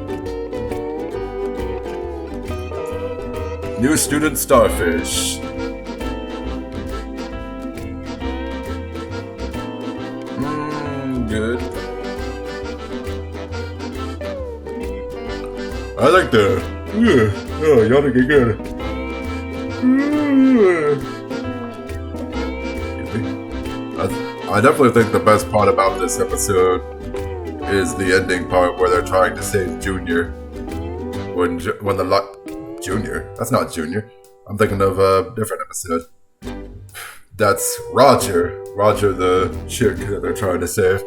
New student Starfish. Good. I like the yawning again. I definitely think the best part about this episode is the ending part where they're trying to save Junior. When the Junior? That's not Junior. I'm thinking of a different episode. That's Roger. Roger, the chick that they're trying to save.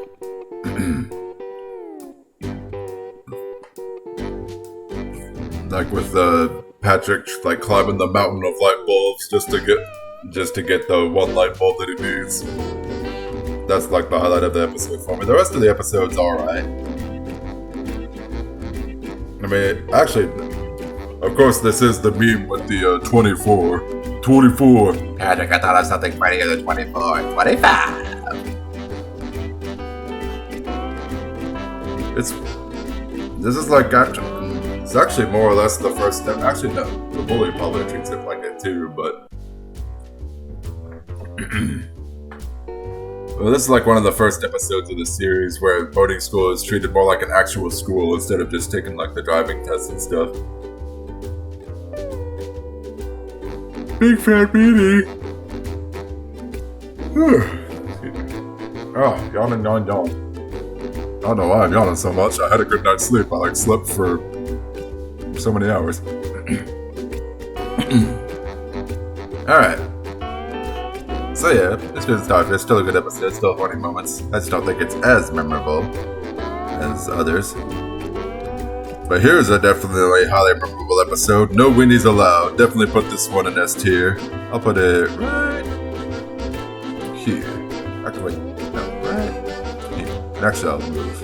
Like with Patrick like climbing the mountain of light bulbs just to get the one light bulb that he needs. That's like the highlight of the episode for me. The rest of the episode's alright. I mean, actually, of course, this is the meme with the 24. 24. Patrick, I thought of something funnier than 24. 25. It's actually more or less the first step. Actually, no, the bully probably treats it like it too, but. Well, this is like one of the first episodes of the series where boarding school is treated more like an actual school instead of just taking like the driving tests and stuff. Big fat beanie. Oh, yawn. I don't know why I'm yawning so much. I had a good night's sleep. I slept for so many hours. Alright. So yeah, it's good stuff. It's still a good episode, still funny moments. I just don't think it's as memorable as others. But here's a definitely highly memorable episode. No weenies allowed. Definitely put this one in S tier. I'll put it right here. Actually, no, right here. Actually, I'll move.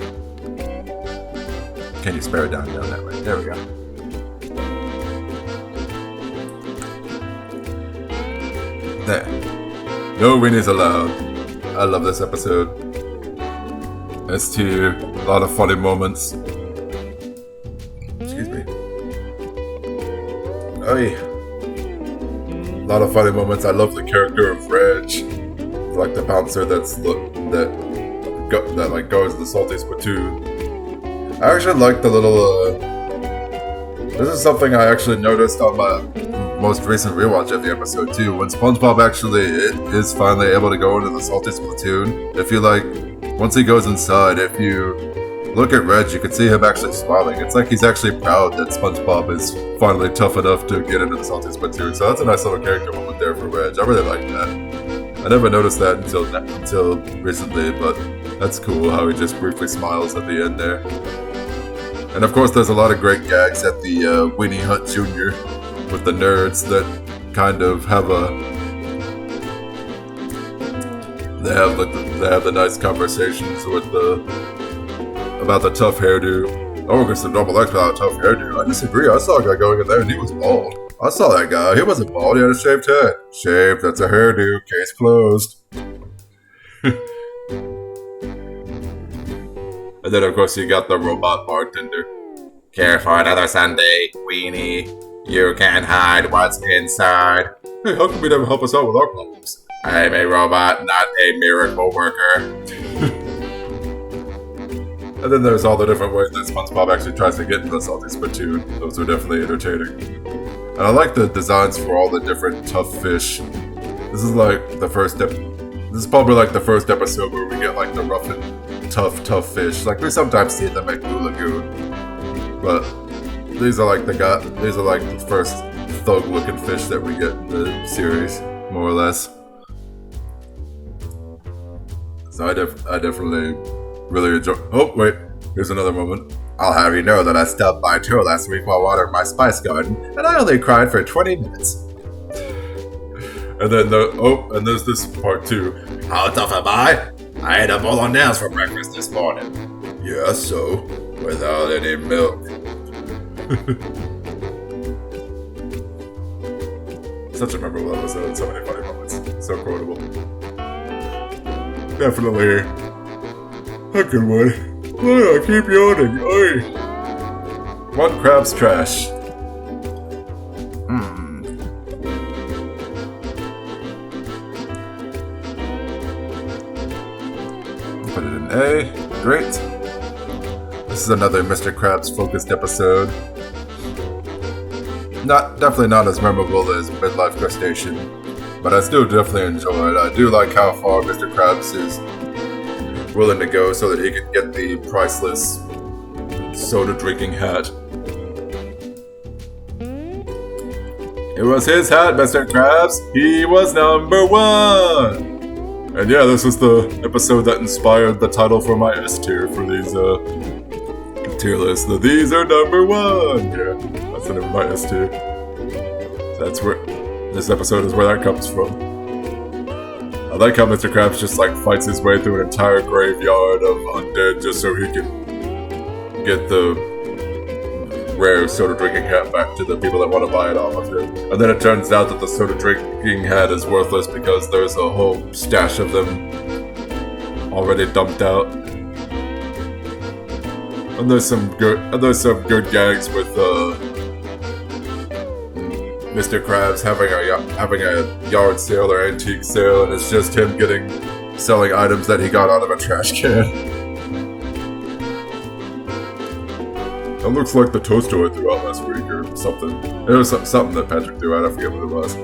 Can you spare it down that way? There we go. There. No weenies allowed. I love this episode. S tier. A lot of funny moments. Excuse me. Oh yeah. A lot of funny moments. I love the character of Reg, like the bouncer that goes the salty spittoon. I actually like the little. This is something I actually noticed on my most recent rewatch of the episode too. When SpongeBob actually is finally able to go into the salty spittoon, if you once he goes inside, if you look at Reg, you can see him actually smiling. It's like he's actually proud that SpongeBob is finally tough enough to get into the salty spittoon. So that's a nice little character moment there for Reg. I really like that. I never noticed that until recently, but that's cool how he just briefly smiles at the end there. And of course, there's a lot of great gags at the Weenie Hut Jr. with the nerds that kind of have they have the nice conversations with about the tough hairdo. Oh, because the double X without a tough hairdo. I disagree. I saw a guy going in there and he was bald. I saw that guy. He wasn't bald. He had a shaved head. Shaved. That's a hairdo. Case closed. And then, of course, you got the robot bartender. Care for another Sunday, Weenie. You can't hide what's inside. Hey, how come you never help us out with our problems? I'm a robot, not a miracle worker. And then there's all the different ways that SpongeBob actually tries to get into the salty spittoon. Those are definitely entertaining. And I like the designs for all the different tough fish. This is like the first This is probably like the first episode where we get like the rough and tough fish. Like we sometimes see them at Blue Lagoon, but these are like the first thug-looking fish that we get in the series, more or less. So I definitely really enjoy. Oh wait, here's another moment. I'll have you know that I stubbed my toe last week while watering my spice garden, and I only cried for 20 minutes. And then and there's this part too. How tough am I? I ate a bowl of nails for breakfast this morning. Yeah, so without any milk. Such a memorable episode. So many funny moments. So quotable. Definitely a good one. Why do I keep yawning? Oy. One crab's trash. Put it in A. Great. This is another Mr. Krabs focused episode. Definitely not as memorable as Midlife Crustacean, but I still definitely enjoy it. I do like how far Mr. Krabs is willing to go so that he could get the priceless soda drinking hat. It was his hat, Mr. Krabs. He was number one. And yeah, this was the episode that inspired the title for my S tier for these tier lists. The These Are Number One. Yeah, that's the name of my S tier. That's where this episode is where that comes from. I like how Mr. Krabs just like fights his way through an entire graveyard of undead just so he can get the rare soda drinking hat back to the people that want to buy it off of him. And then it turns out that the soda drinking hat is worthless because there's a whole stash of them already dumped out. And there's some good gags with Mr. Krabs having a yard sale or antique sale, and it's just him selling items that he got out of a trash can. That looks like the toaster I threw out last week or something. It was something that Patrick threw out, I forget what it was.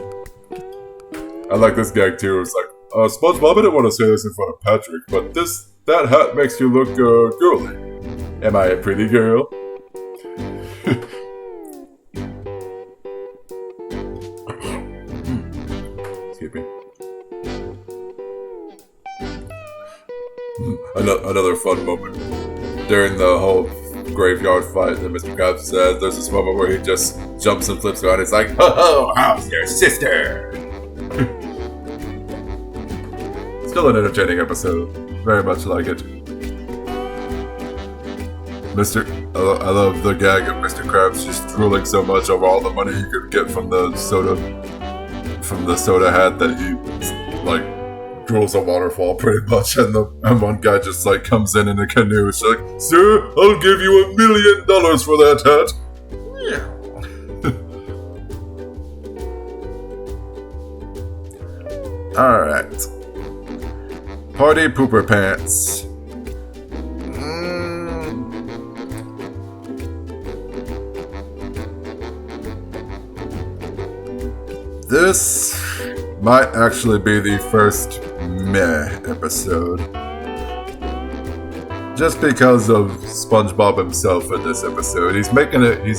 I like this gag too. It's like, Spongebob, I didn't want to say this in front of Patrick, but that hat makes you look girly. Am I a pretty girl? Excuse me. Another fun moment. During the whole graveyard fight that Mr. Krabs says, there's this moment where he just jumps and flips around. It's like, ho, how's your sister? Still an entertaining episode. Very much like it. I love the gag of Mr. Krabs just drooling so much over all the money he could get from the soda hat that he like drools a waterfall pretty much, and one guy just like comes in a canoe. It's like, sir, I'll give you $1 million for that hat. Yeah. Alright. Party Pooper Pants. This might actually be the first meh episode. Just because of SpongeBob himself in this episode. He's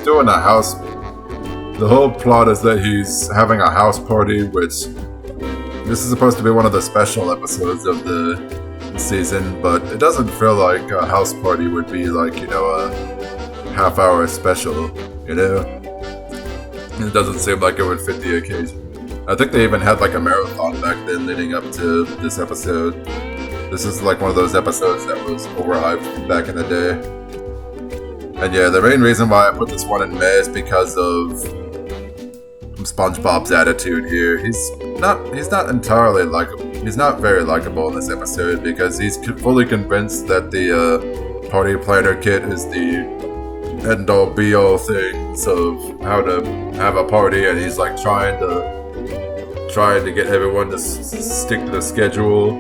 doing a house. The whole plot is that he's having a house party, which this is supposed to be one of the special episodes of the season, but it doesn't feel like a house party would be like, a half-hour special, It doesn't seem like it would fit the occasion. I think they even had like a marathon back then leading up to this episode. This is like one of those episodes that was overhyped back in the day. And yeah, the main reason why I put this one in May is because of SpongeBob's attitude here. He's not entirely likable. He's not very likable in this episode because he's fully convinced that the party planner kit is the end-all be-all things of how to have a party, and he's like trying to get everyone to stick to the schedule.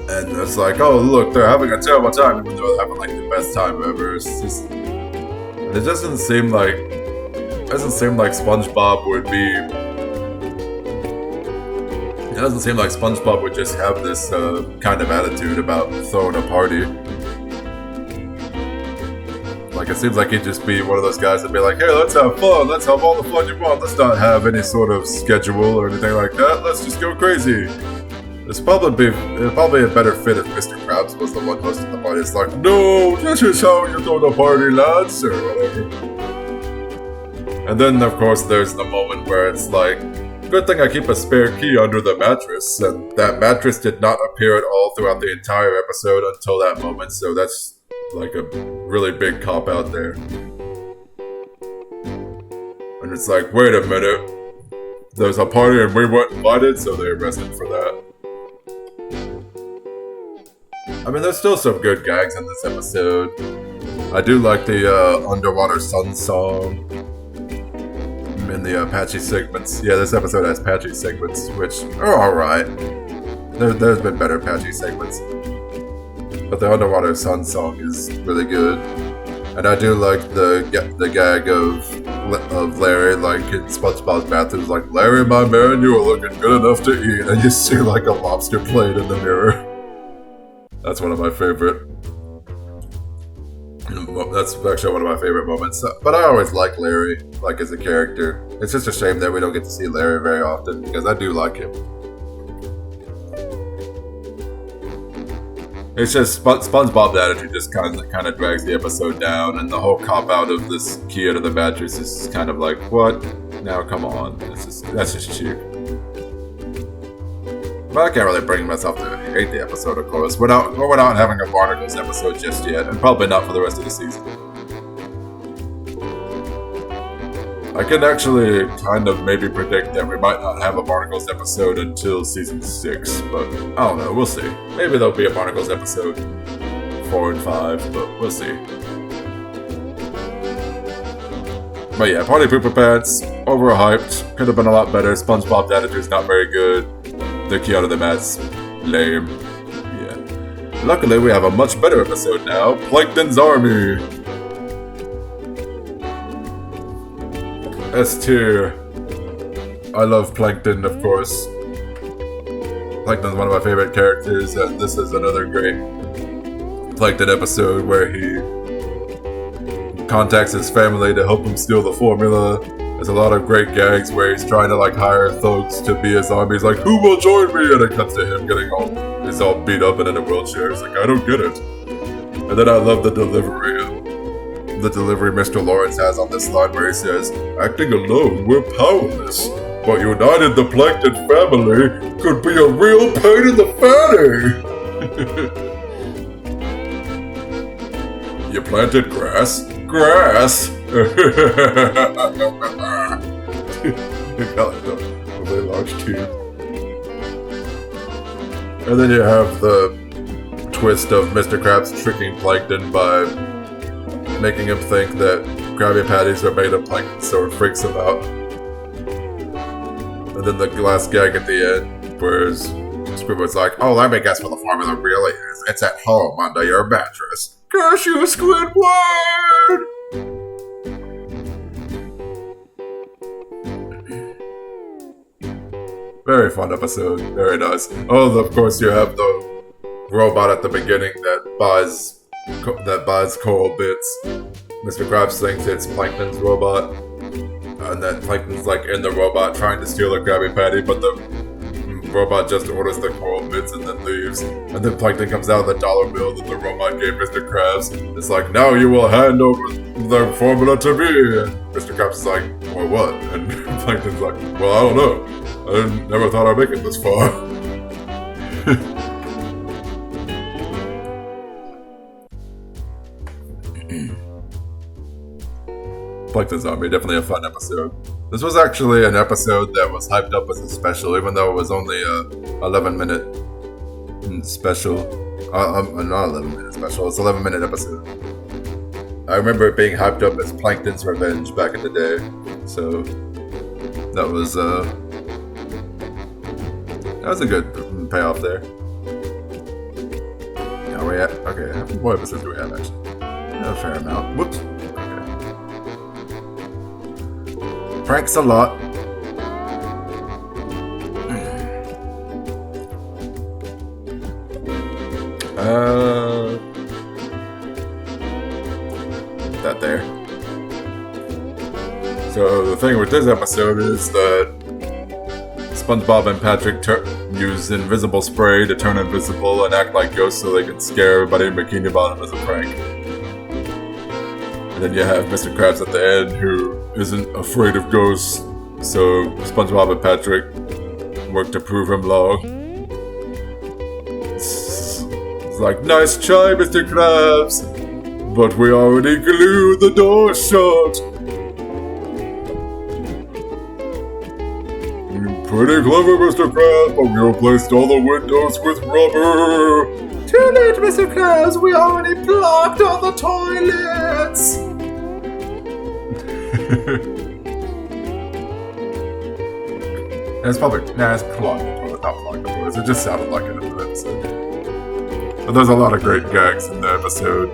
And it's like, oh look, they're having a terrible time, even though they're having like the best time ever. It doesn't seem like SpongeBob would be. It doesn't seem like SpongeBob would just have this kind of attitude about throwing a party. Like, it seems like he'd just be one of those guys that'd be like, hey, let's have fun, let's have all the fun you want, let's not have any sort of schedule or anything like that, let's just go crazy. It'd probably a better fit if Mr. Krabs was the one hosting the party. It's like, no, this is how you throw the party, lads, or whatever. And then, of course, there's the moment where it's like, good thing I keep a spare key under the mattress, and that mattress did not appear at all throughout the entire episode until that moment, so that's like a really big cop out there. And it's like, wait a minute, there's a party and we weren't invited, so they arrested for that. I mean, there's still some good gags in this episode. I do like the Underwater Sun song in the patchy segments. Yeah, this episode has patchy segments, which are alright. There's been better patchy segments. But the Underwater Sun song is really good. And I do like the gag of Larry, like in SpongeBob's bathroom, like, Larry, my man, you are looking good enough to eat. And you see like a lobster plate in the mirror. That's one of my favorite. That's actually one of my favorite moments. But I always like Larry, like as a character. It's just a shame that we don't get to see Larry very often because I do like him. It's just SpongeBob's attitude just kind of drags the episode down, and the whole cop out of this key out of the mattress is kind of like, what? Now come on, that's just cheap. But I can't really bring myself to hate the episode, of course, without having a Barnacles episode just yet, and probably not for the rest of the season. I can actually kind of maybe predict that we might not have a Barnacles episode until season 6, but I don't know, we'll see. Maybe there'll be a Barnacles episode 4 and 5, but we'll see. But yeah, Party Pooper Pants, overhyped, could have been a lot better. SpongeBob's attitude's not very good. The key out of the mat's lame. Yeah. Luckily, we have a much better episode now, Plankton's Army. S tier. I love Plankton, of course. Plankton's one of my favorite characters, and this is another great Plankton episode where he contacts his family to help him steal the formula. There's a lot of great gags where he's trying to hire thugs to be his army. He's like, who will join me? And it cuts to him he's all beat up and in a wheelchair. He's like, I don't get it. And then I love the delivery Mr. Lawrence has on this line where he says, acting alone, we're powerless. But united, the Plankton family could be a real pain in the fanny. You planted grass? Grass! A very large teeth. And then you have the twist of Mr. Krabs tricking Plankton by making him think that Krabby Patties are made of plankton, so it freaks him out. And then the last gag at the end, where Squidward's like, oh, let me guess what the formula really is. It's at home under your mattress. Curse you, Squidward! Very fun episode. Very nice. Oh, of course you have the robot at the beginning that buys coral bits. Mr. Krabs thinks it's Plankton's robot, and then Plankton's in the robot trying to steal a Krabby Patty, but the robot just orders the coral bits and then leaves. And then Plankton comes out with a dollar bill that the robot gave Mr. Krabs. It's like, now you will hand over the formula to me. And Mr. Krabs is like, well, what? And Plankton's like, well, I don't know. I never thought I'd make it this far. Plankton's Army, definitely a fun episode. This was actually an episode that was hyped up as a special, even though it was only a 11-minute special. Not 11-minute special, it's an 11-minute episode. I remember it being hyped up as Plankton's Revenge back in the day, so that was a good payoff there. Are we at? Okay, what episodes do we have actually? A fair amount. Whoops. Okay. Pranks a lot. That there. So the thing with this episode is that SpongeBob and Patrick use invisible spray to turn invisible and act like ghosts so they can scare everybody in Bikini Bottom as a prank. And then you have Mr. Krabs at the end who isn't afraid of ghosts, so SpongeBob and Patrick work to prove him wrong. It's like, nice try, Mr. Krabs, but we already glued the door shut. Pretty clever, Mr. Krabs, but we replaced all the windows with rubber. Too late, Mr. Krabs, we already blocked all the toilets. It's probably, it's clogged the toilet, not clogged the toilets. It just sounded like it in the episode. But there's a lot of great gags in the episode.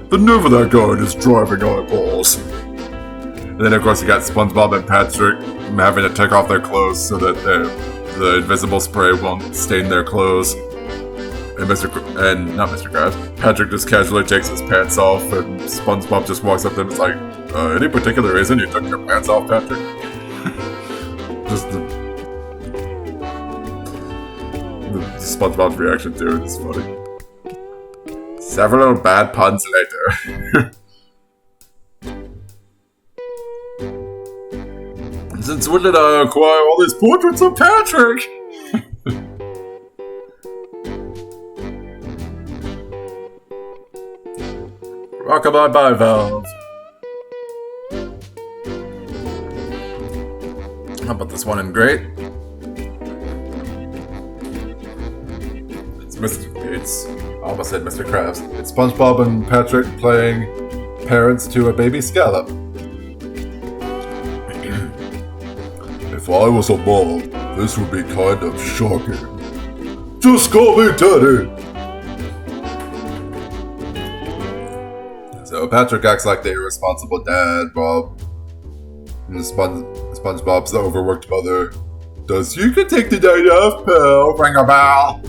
The nerve of that guy is driving eyeballs. And then, of course, you got SpongeBob and Patrick having to take off their clothes so that the invisible spray won't stain their clothes. And not Mr. Krabs, Patrick just casually takes his pants off, and SpongeBob just walks up to him and is like, any particular reason you took your pants off, Patrick? Just the SpongeBob's reaction to it is funny. Several bad puns later. Since when did I acquire all these portraits of Patrick? Rockabye bivalve. How about this one in great? It's I almost said Mr. Krabs. It's SpongeBob and Patrick playing parents to a baby scallop. If I was a mom, this would be kind of shocking. Just call me Teddy! So Patrick acts like the irresponsible dad, while SpongeBob's the overworked mother. Does you can take the night off, pal. Ring a bell.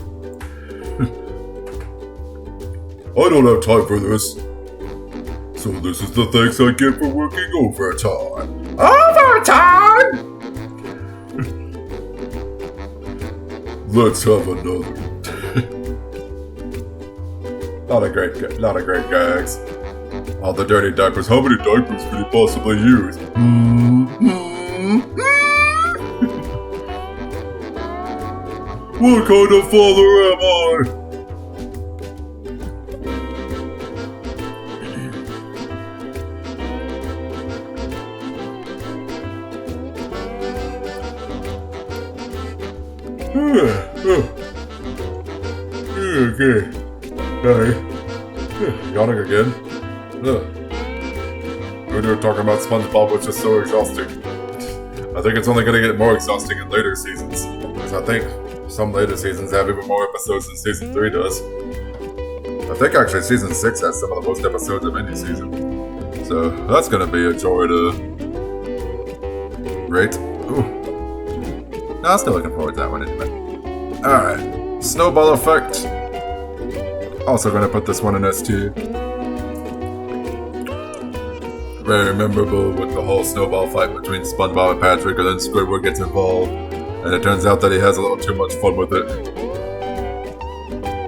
I don't have time for this. So this is the thanks I get for working overtime. Overtime! Let's have another. Not a great gags. All the dirty diapers. How many diapers could he possibly use? What kind of father am I? Okay. Hi. Yawning again. We were talking about SpongeBob, which is so exhausting. I think it's only going to get more exhausting in later seasons. Because I think some later seasons have even more episodes than Season 3 does. I think actually Season 6 has some of the most episodes of any season. So that's going to be a joy to rate. Ooh. No, I'm still looking forward to that one anyway. Alright. Snowball effect. Also going to put this one in S2. Very memorable with the whole snowball fight between SpongeBob and Patrick, and then Squidward gets involved, and it turns out that he has a little too much fun with it.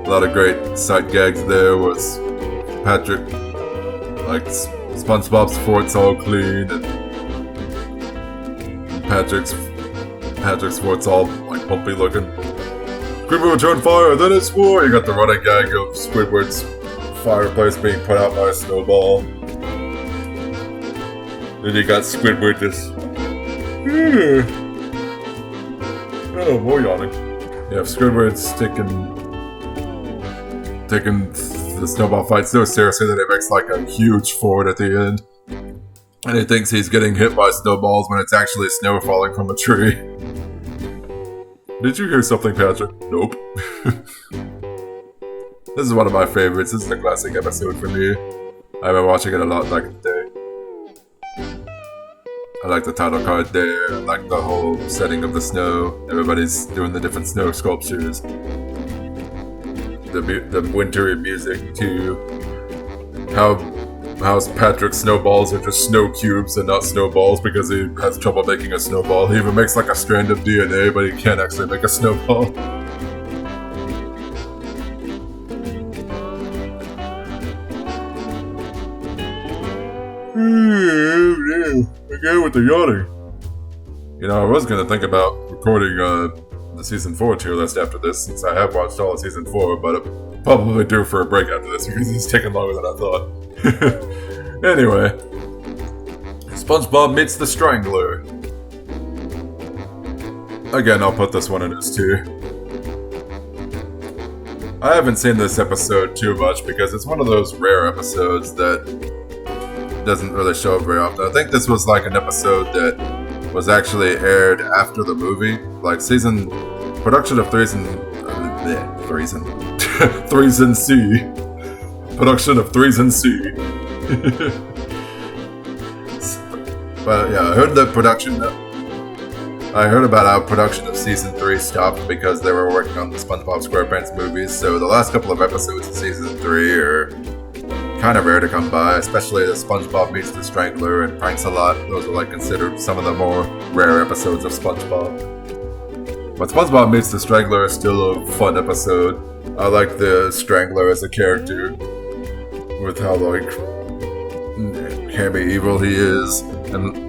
A lot of great sight gags there was Patrick, like SpongeBob's fort's all clean, and Patrick's fort's all like bumpy looking. Squidward returned fire, then it's war! You got the running gag of Squidward's fireplace being put out by a snowball. Then you got Squidward just... Oh, more yawning. Yeah, Squidward's taking the snowball fight so seriously that it makes like a huge fort at the end. And he thinks he's getting hit by snowballs when it's actually snow falling from a tree. Did you hear something, Patrick? Nope. This is one of my favorites. This is a classic episode for me. I've been watching it a lot back in the day. I like the title card there. I like the whole setting of the snow. Everybody's doing the different snow sculptures. The wintry music too. How Patrick's snowballs are just snow cubes and not snowballs because he has trouble making a snowball. He even makes like a strand of DNA, but he can't actually make a snowball. Again with the yawning. You know, I was gonna think about recording the season 4 tier list after this, since I have watched all of season 4, but I'm probably due for a break after this because it's taking longer than I thought. Anyway, SpongeBob meets the Strangler. Again, I'll put this one in as tier. I haven't seen this episode too much because it's one of those rare episodes that doesn't really show up very often. I think this was like an episode that was actually aired after the movie. Like production of Threes and C. Production of Threes and C. But yeah, I heard that production. I heard about how production of season 3 stopped because they were working on the SpongeBob SquarePants movies, so the last couple of episodes of season 3 are kind of rare to come by, especially the SpongeBob meets the Strangler and Pranks-a-Lot. Those are like considered some of the more rare episodes of SpongeBob. But SpongeBob meets the Strangler is still a fun episode. I like the Strangler as a character, with how like evil he is, and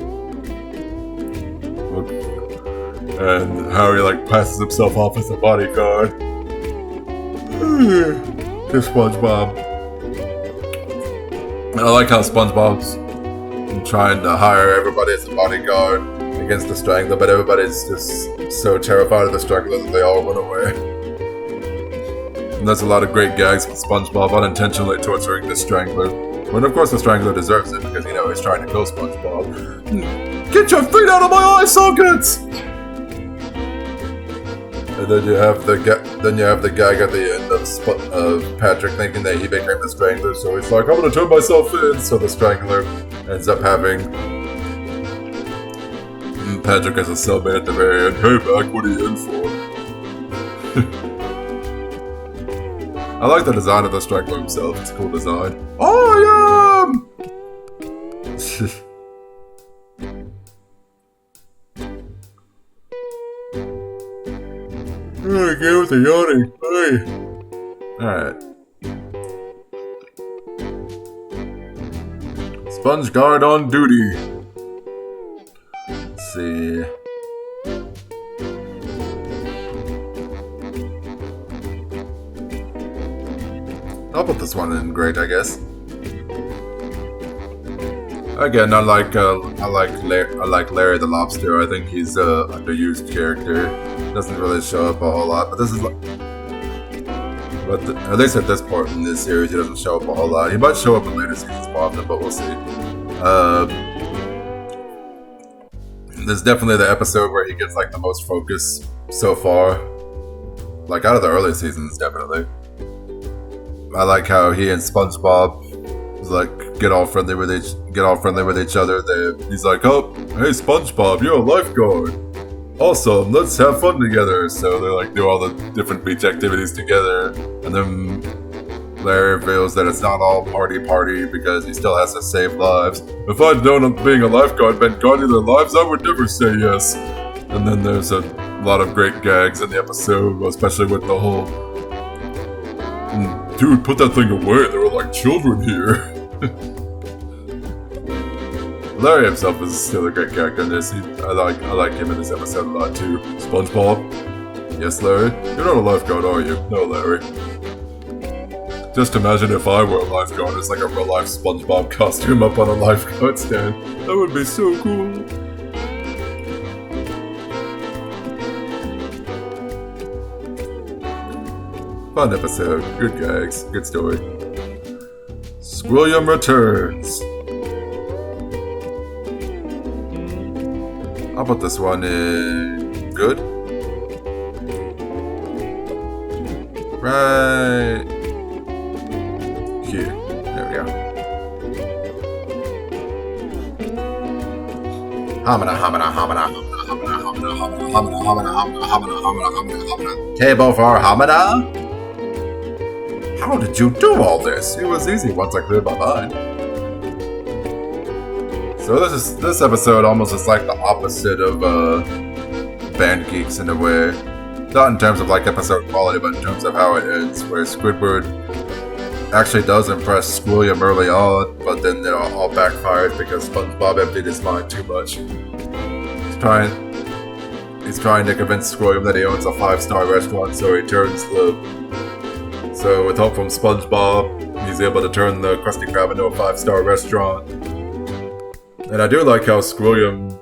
how he like passes himself off as a bodyguard to SpongeBob. And I like how SpongeBob's trying to hire everybody as a bodyguard against the Strangler, but everybody's just so terrified of the Strangler that they all run away. And there's a lot of great gags with SpongeBob unintentionally torturing the Strangler. When of course the Strangler deserves it because, you know, he's trying to kill SpongeBob. Get your feet out of my eye sockets! And then you have the gag at the end of Patrick thinking that he became the Strangler, so he's like, I'm gonna turn myself in. So the Strangler ends up having Patrick as a cellmate at the very end. Hey Mac, what are you in for? I like the design of the Strangler himself. It's a cool design. I am! Alright, get with the yawning. Hey. Alright. Sponge guard on duty. Let's see. I'll put this one in great, I guess. Again, I like Larry the Lobster. I think he's a underused character. Doesn't really show up a whole lot, but this is like, at least at this point in this series, he doesn't show up a whole lot. He might show up in later seasons more often, but we'll see. There's definitely the episode where he gets like the most focus so far, like out of the early seasons, definitely. I like how he and SpongeBob like get all friendly with each other. He's like, oh, hey SpongeBob, you're a lifeguard. Awesome, let's have fun together. So they like do all the different beach activities together, and then Larry reveals that it's not all party because he still has to save lives. If I'd known being a lifeguard meant guarding their lives, I would never say yes. And then there's a lot of great gags in the episode, especially with the whole, dude, put that thing away, there were like children here. Larry himself is still a great character in this. I like him in this episode a lot too. SpongeBob? Yes, Larry? You're not a lifeguard, are you? No, Larry. Just imagine if I were a lifeguard as like a real-life SpongeBob costume up on a lifeguard stand. That would be so cool. Fun episode. Good gags. Good story. Squilliam returns. I'll put this one in good. Right here. There we go. Hamina, hamina, hamina, hamina, hamina, hamina, hamina, hamina, hamina, hamina, hamina, hamina. Table for hamina? How did you do all this? It was easy once I cleared my mind. So this episode almost is like the opposite of Band Geeks in a way. Not in terms of like episode quality, but in terms of how it ends, where Squidward actually does impress Squilliam early on, but then it all backfires because SpongeBob emptied his mind too much. He's trying to convince Squilliam that he owns a 5-star restaurant, so with help from SpongeBob, he's able to turn the Krusty Krab into a 5-star restaurant. And I do like how Squilliam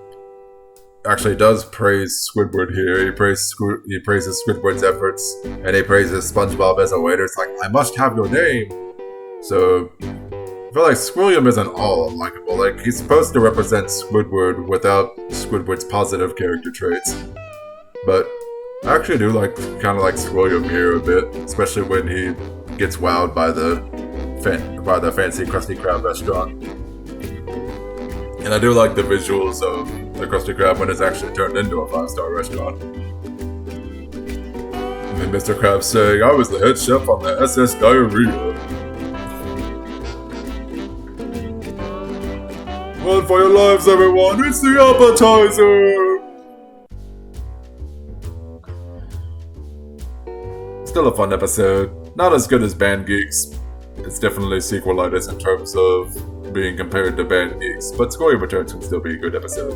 actually does praise Squidward here. He praises Squidward's efforts, and he praises SpongeBob as a waiter. It's like, I must have your name. So, I feel like Squilliam isn't all unlikable. Like, he's supposed to represent Squidward without Squidward's positive character traits. But I actually do kind of like Squilliam here a bit, especially when he gets wowed by the fancy Krusty Krab restaurant. And I do like the visuals of the Krusty Krab when it's actually turned into a 5-star restaurant. And Mr. Krabs saying, I was the head chef on the SS Diarrhea. Run for your lives, everyone! It's the appetizer! Still a fun episode. Not as good as Band Geeks. It's definitely sequelitis in terms of being compared to Band Geeks, but Squarepants Returns can still be a good episode.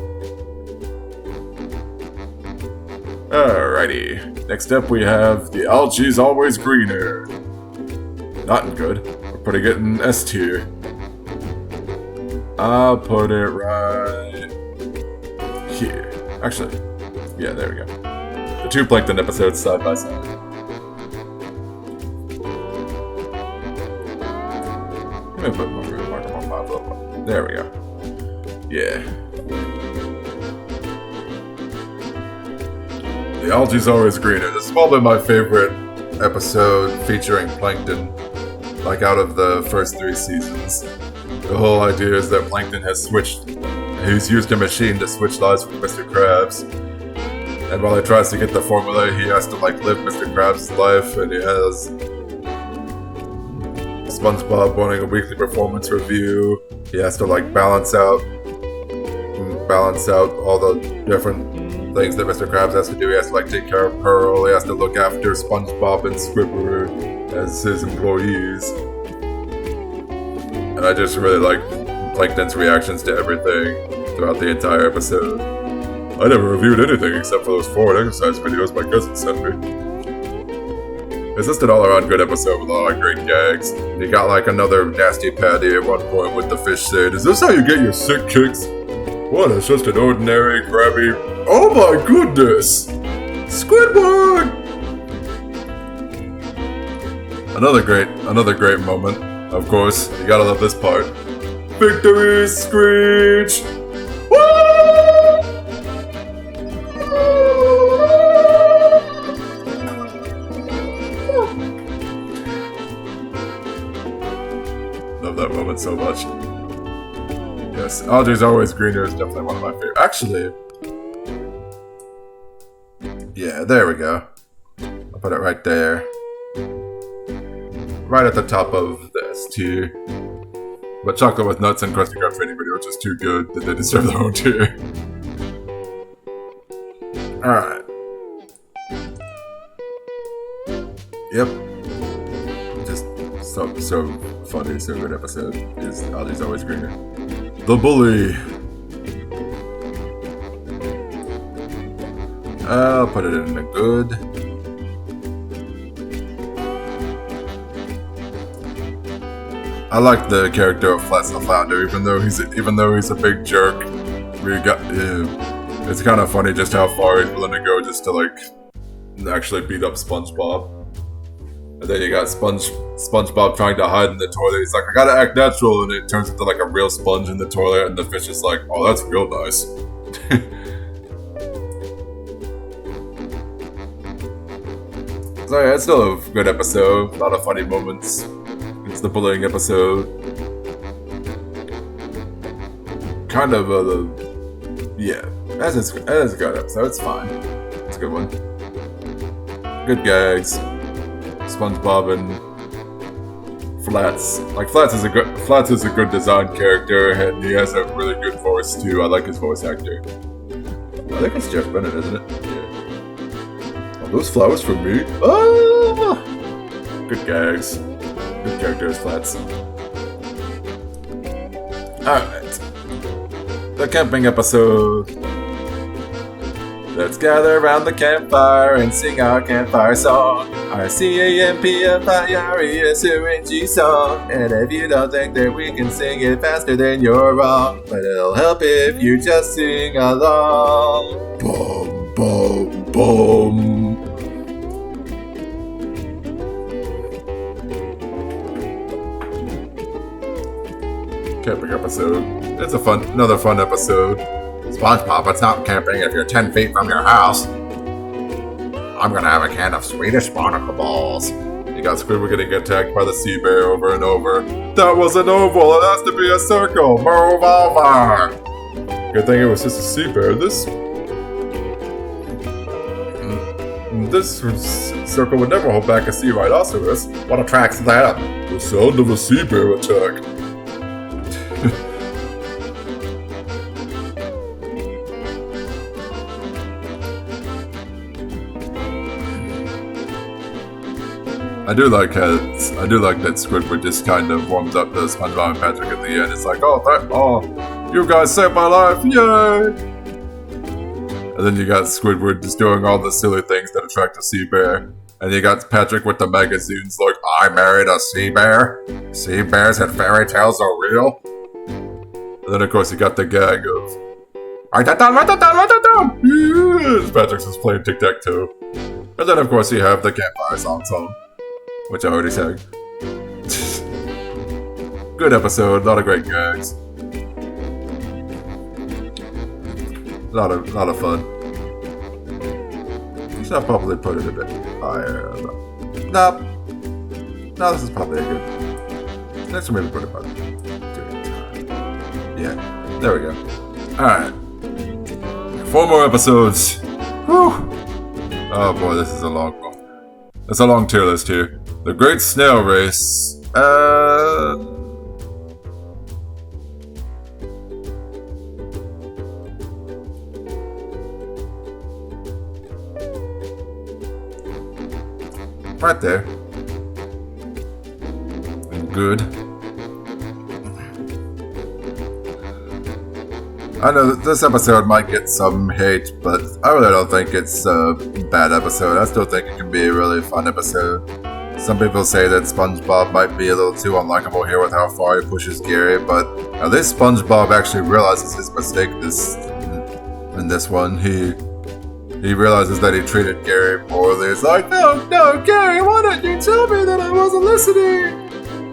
Alrighty. Next up we have The Algae's Always Greener. Not good. We're putting it in S tier. I'll put it right here. Actually, yeah, there we go. The 2 Plankton episodes side by side. Let me put more marker on my level. There we go. Yeah. The Algae's Always Greener. This is probably my favorite episode featuring Plankton, like out of the first 3 seasons. The whole idea is that Plankton he's used a machine to switch lives with Mr. Krabs. And while he tries to get the formula, he has to live Mr. Krabs' life, and he has Spongebob wanting a weekly performance review. He has to balance out all the different things that Mr. Krabs has to do. He has to take care of Pearl. He has to look after SpongeBob and Squidward as his employees. And I just really like Plankton's reactions to everything throughout the entire episode. I never reviewed anything except for those 4 exercise videos my cousin sent me. It's just an all-around good episode with a lot of great gags. You got another nasty patty at one point with the fish saying, "Is this how you get your sick kicks?" What, it's just an ordinary, crabby... Oh my goodness! Squidward! Another great moment. Of course, you gotta love this part. Victory screech! Woo! Love that moment so much. Yes, Algae's Always Greener is definitely one of my favorites. Actually, yeah, there we go. I'll put it right there. Right at the top of the S tier. But Chocolate with Nuts and Krusty Krab training video are just too good that they deserve their own tier. Alright. Yep. Just so funny, so good episode is Algae's Always Greener. The Bully. I'll put it in a good. I like the character of Flats the Flounder, even though he's a big jerk. It's kind of funny just how far he's willing to go just to actually beat up SpongeBob. And then you got SpongeBob trying to hide in the toilet. He's like, I gotta act natural, and it turns into a real sponge in the toilet, and the fish is like, oh, that's real nice. So yeah, it's still a good episode. A lot of funny moments. It's the bullying episode. Kind of yeah. As a good episode, it's fine. It's a good one. Good gags. SpongeBob and Flats. Flats is a good design character, and he has a really good voice too. I like his voice actor. I think it's Jeff Bennett, isn't it? Yeah. Are those flowers for me? Oh! Good gags. Good characters, Flats. Alright. The camping episode. Let's gather around the campfire and sing our campfire song. Our CAMPFIRESUNG song. And if you don't think that we can sing it faster, then you're wrong. But it'll help if you just sing along. Boom, boom, boom. Camping episode. It's another fun episode. SpongeBob, it's not camping if you're 10 feet from your house. I'm gonna have a can of Swedish barnacle balls. You got Squidward getting attacked by the sea bear over and over. That was an oval, it has to be a circle. Move over! Good thing it was just a sea bear. This circle would never hold back a sea rhinoceros. What attracts that? The sound of a sea bear attack. I do like that Squidward just kind of warms up to SpongeBob and Patrick at the end. It's like, oh, you guys saved my life, yay! And then you got Squidward just doing all the silly things that attract a sea bear. And you got Patrick with the magazines like, I married a sea bear? Sea bears and fairy tales are real? And then of course you got the gag of, write that down! Yes! Patrick's just playing tic-tac-toe. And then of course you have the campfire song, which I already sang. Good episode, a lot of great gags. A lot of fun. Should I probably put it a bit higher? No, this is probably a good. Next one, maybe put it about 2. Yeah, there we go. Alright. 4 more episodes. Whew. Oh boy, this is a long one. It's a long tier list here. The Great Snail Race. Right there. Good. I know that this episode might get some hate, but I really don't think it's a bad episode. I still think it can be a really fun episode. Some people say that SpongeBob might be a little too unlikable here with how far he pushes Gary, but at least SpongeBob actually realizes his mistake in this one. He realizes that he treated Gary poorly. It's like, no, Gary, why didn't you tell me that I wasn't listening?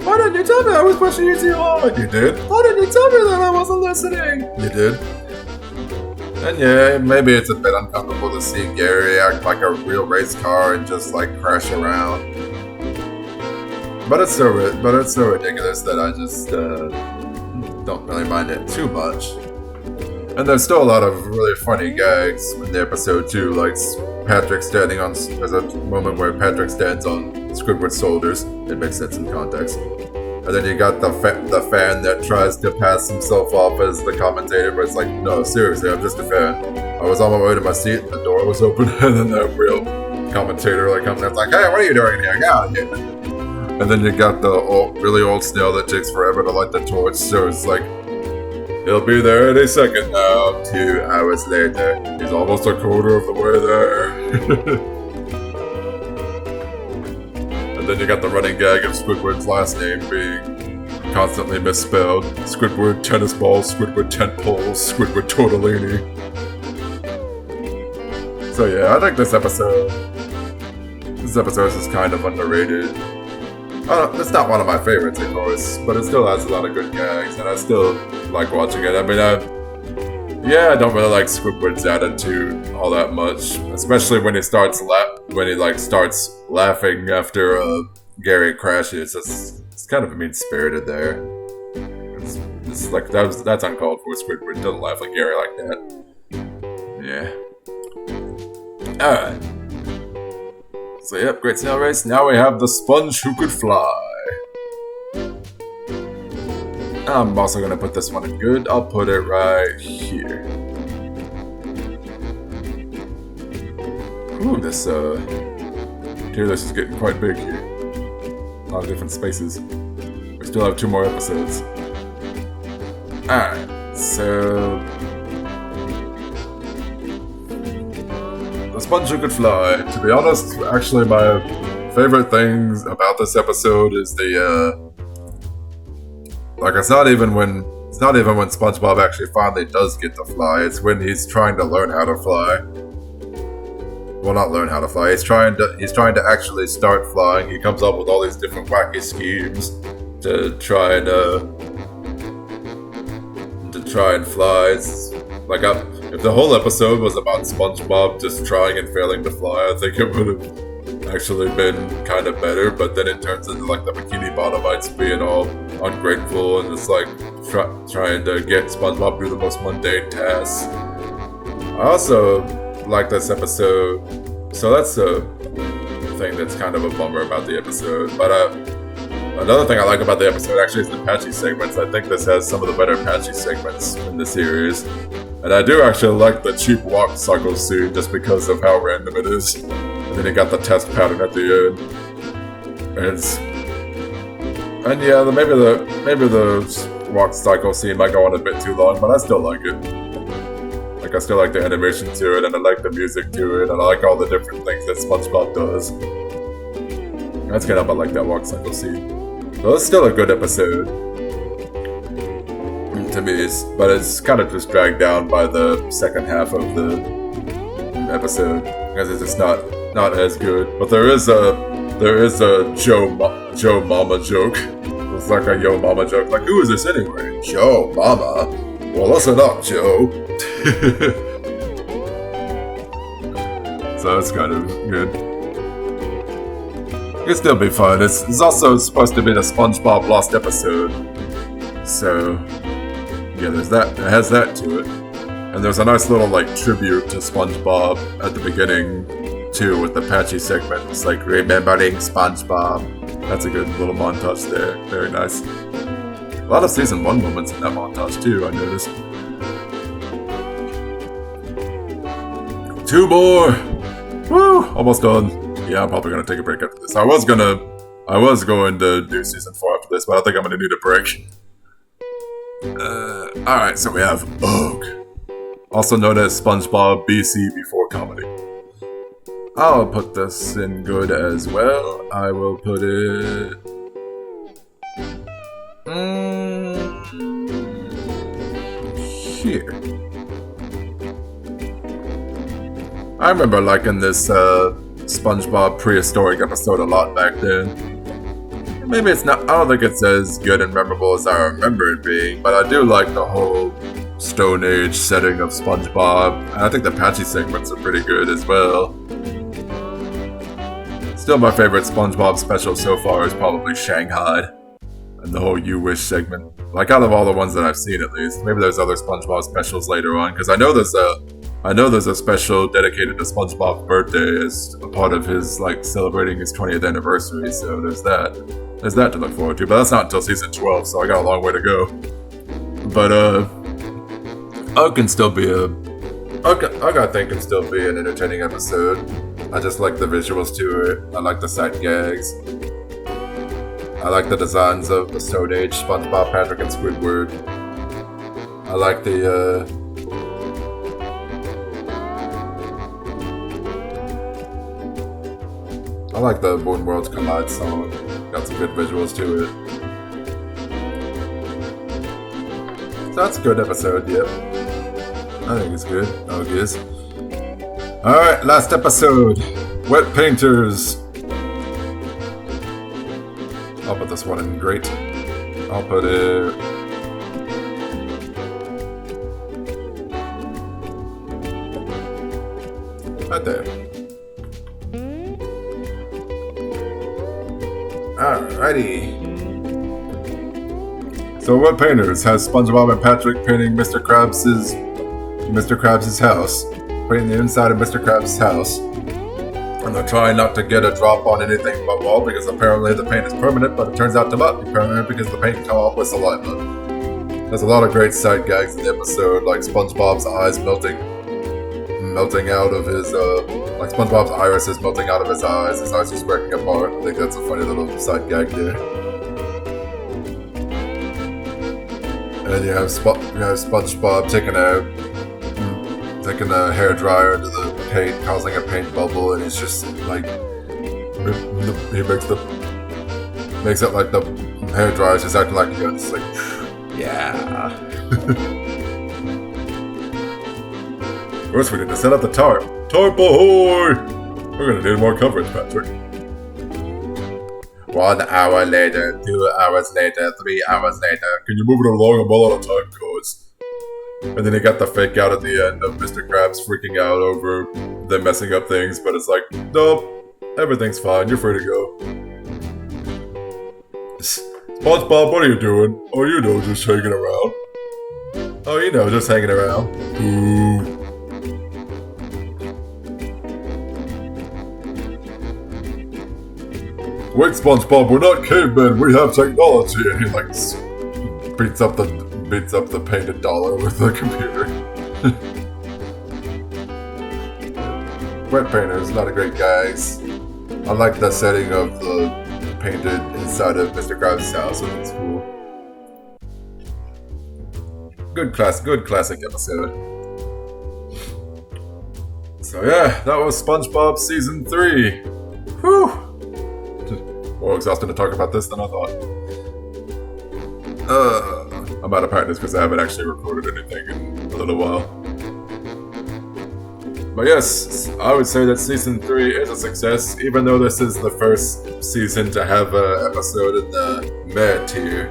Why didn't you tell me I was pushing you too hard? You did. Why didn't you tell me that I wasn't listening? You did. And yeah, maybe it's a bit uncomfortable to see Gary act like a real race car and just like crash around. But it's so ridiculous that I just don't really mind it too much. And there's still a lot of really funny gags in the episode too, like Patrick standing on. There's a moment where Patrick stands on Squidward's shoulders. It makes sense in context. And then you got the fan that tries to pass himself off as the commentator, but it's like, no, seriously, I'm just a fan. I was on my way to my seat, and the door was open, and then that real commentator like comes in, it's like, hey, what are you doing here? Get out of here. And then you got the really old snail that takes forever to light the torch, so it's like, he'll be there any second now. 2 hours later, he's almost a quarter of the way there. And then you got the running gag of Squidward's last name being constantly misspelled. Squidward tennis balls, Squidward tent poles, Squidward tortellini. So yeah, I think this episode is kind of underrated. It's not one of my favorites, of course, but it still has a lot of good gags, and I still like watching it. I mean, I don't really like Squidward's attitude all that much, especially when he starts laughing after Gary crashes. It's kind of mean-spirited there. It's like that's uncalled for. Squidward doesn't laugh like Gary like that. Yeah. All right. So yep, Great Snail Race. Now we have the sponge who could fly. I'm also gonna put this one in good. I'll put it right here. Ooh, this tier list is getting quite big here. A lot of different spaces. We still have 2 more episodes. Alright, so the sponge who could fly. To be honest, actually my favorite things about this episode is it's not even when SpongeBob actually finally does get to fly. It's when he's trying to learn how to fly. Well, not learn how to fly. He's trying to actually start flying. He comes up with all these different wacky schemes to try and fly. It's like if the whole episode was about SpongeBob just trying and failing to fly, I think it would have actually been kind of better. But then it turns into like the Bikini Bottomites being all ungrateful and just like trying to get SpongeBob through the most mundane tasks. I also like this episode, so that's the thing that's kind of a bummer about the episode. But another thing I like about the episode actually is the Patchy segments. I think this has some of the better Patchy segments in the series. And I do actually like the cheap walk cycle scene just because of how random it is. And then you got the test pattern at the end. And yeah, maybe the walk cycle scene might go on a bit too long, but I still like it. Like, I still like the animation to it, and I like the music to it, and I like all the different things that SpongeBob does. That's kind of, I like that walk cycle scene. So it's still a good episode to me, but it's kind of just dragged down by the second half of the episode because it's just not as good. But there is a Joe Mama joke. It's like a Yo Mama joke. Like, who is this anyway? Joe Mama. Well, listen up, Joe. So that's kind of good. It'll still be fun. It's also supposed to be the SpongeBob Lost episode. So yeah, there's that. It has that to it. And there's a nice little like tribute to SpongeBob at the beginning too, with the Patchy segment. It's like remembering SpongeBob. That's a good little montage there. Very nice. A lot of season 1 moments in that montage too, I noticed. 2 more! Woo! Almost done. Yeah, I'm probably gonna take a break after this. I was going to do season 4 after this, but I think I'm gonna need a break. Alright, so we have Ugh. Also known as SpongeBob BC before comedy. I'll put this in good as well. I will put it... here. I remember liking this SpongeBob prehistoric episode a lot back then. Maybe it's not, I don't think it's as good and memorable as I remember it being, but I do like the whole Stone Age setting of SpongeBob, and I think the Patchy segments are pretty good as well. Still, my favorite SpongeBob special so far is probably Shanghai, and the whole You Wish segment. Like, out of all the ones that I've seen, at least. Maybe there's other SpongeBob specials later on, because I know there's a special dedicated to SpongeBob's birthday as a part of his, like, celebrating his 20th anniversary, so there's that. There's that to look forward to, but that's not until season 12, so I got a long way to go. But, Ugh can still be Ugh, I think can still be an entertaining episode. I just like the visuals to it. I like the sight gags. I like the designs of the Stone Age, SpongeBob, Patrick, and Squidward. I like the, I like the Moon Worlds Collide song. Got some good visuals to it. So that's a good episode, yep. I think it's good. Oh, it is. Alright, last episode. Wet Painters. I'll put this one in great. I'll put it... right there. Alrighty. So Wet Painters has SpongeBob and Patrick painting Mr. Krabs' house. Painting the inside of Mr. Krabs' house. And they're trying not to get a drop on anything but wall because apparently the paint is permanent, but it turns out to not be permanent because the paint can come off with saliva. There's a lot of great sight gags in the episode, like SpongeBob's eyes melting out of his, like SpongeBob's iris is melting out of his eyes just breaking apart. I think that's a funny little sight gag there. And you have SpongeBob taking a hairdryer into the paint, causing a paint bubble, and he's just like, he makes it like the hairdryer's just acting like a gun. It's like, yeah. First, we need to set up the tarp. Tarp ahoy! We're gonna need more coverage, Patrick. 1 hour later, 2 hours later, 3 hours later. Can you move it along? I'm all out of time codes. And then you got the fake out at the end of Mr. Krabs freaking out over them messing up things, but it's like, nope, everything's fine, you're free to go. SpongeBob, what are you doing? Oh, you know, just hanging around. Oh, you know, just hanging around. Ooh. Wait, SpongeBob, we're not cavemen, we have technology. And he like beats up the painted dollar with the computer. Wet painter's not a great guys. I like the setting of the painted inside of Mr. Krabs' house, and it's cool. Good classic episode. So yeah, that was SpongeBob Season 3. Whew! More exhausting to talk about this than I thought. I'm out of practice because I haven't actually recorded anything in a little while. But yes, I would say that Season 3 is a success, even though this is the first season to have an episode in the meh tier.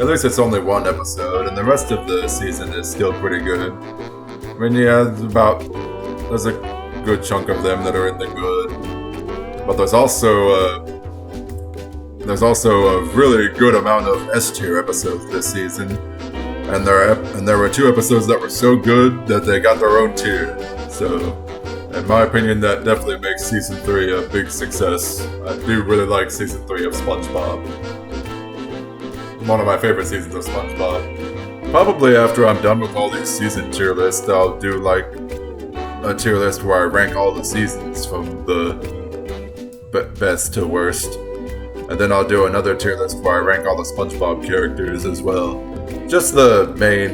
At least it's only one episode, and the rest of the season is still pretty good. I mean, yeah, there's a good chunk of them that are in the good, but there's also a really good amount of S tier episodes this season, and there were 2 episodes that were so good that they got their own tier. So, in my opinion, that definitely makes Season 3 a big success. I do really like Season 3 of SpongeBob. One of my favorite seasons of SpongeBob. Probably after I'm done with all these season tier lists, I'll do like a tier list where I rank all the seasons from the best to worst. And then I'll do another tier list where I rank all the SpongeBob characters as well. Just the main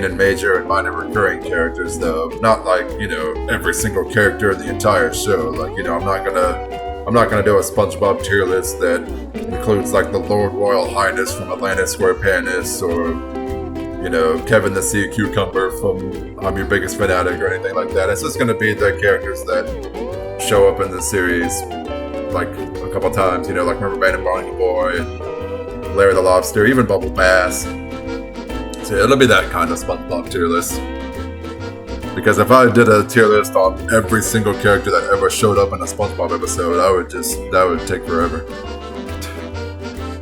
and major and minor recurring characters though. Not like, you know, every single character in the entire show. Like, you know, I'm not gonna do a SpongeBob tier list that includes like the Lord Royal Highness from Atlantis Squarepants or, you know, Kevin the Sea Cucumber from I'm Your Biggest Fanatic or anything like that. It's just gonna be the characters that show up in the series like a couple times, you know, like Rubber Man and Barnacle Boy, and Larry the Lobster, even Bubble Bass. So it'll be that kind of SpongeBob tier list. Because if I did a tier list on every single character that ever showed up in a SpongeBob episode, that would take forever.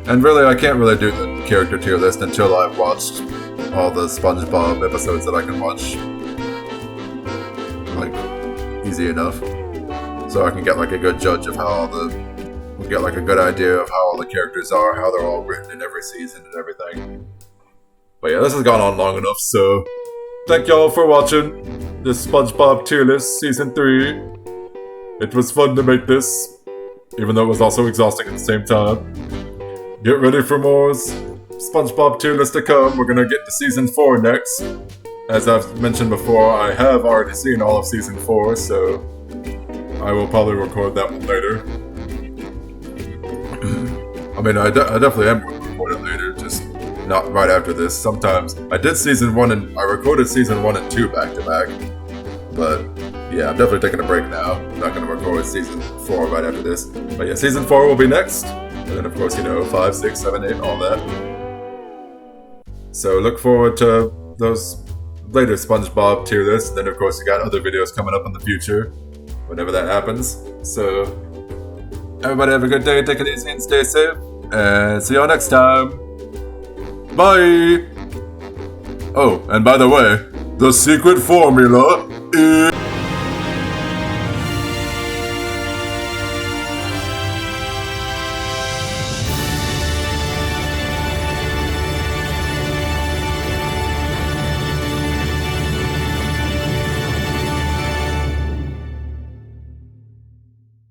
And really, I can't really do the character tier list until I've watched all the SpongeBob episodes that I can watch, like, easy enough. So I can get like a good judge of how get like a good idea of how all the characters are, how they're all written in every season and everything. But yeah, this has gone on long enough, so thank y'all for watching this SpongeBob tier list Season 3. It was fun to make this, even though it was also exhausting at the same time. Get ready for more SpongeBob tier list to come. We're gonna get to Season 4 next. As I've mentioned before, I have already seen all of Season 4, so I will probably record that one later. I mean, I definitely am going to record it later, just not right after this. Sometimes I did Season 1 and I recorded Season 1 and 2 back to back. But yeah, I'm definitely taking a break now. I'm not going to record Season 4 right after this. But yeah, Season 4 will be next. And then of course, you know, 5, 6, 7, 8, all that. So look forward to those later SpongeBob tier lists. Then of course you got other videos coming up in the future, whenever that happens. So everybody have a good day, take it easy and stay safe. And see y'all next time. Bye! Oh, and by the way, the secret formula is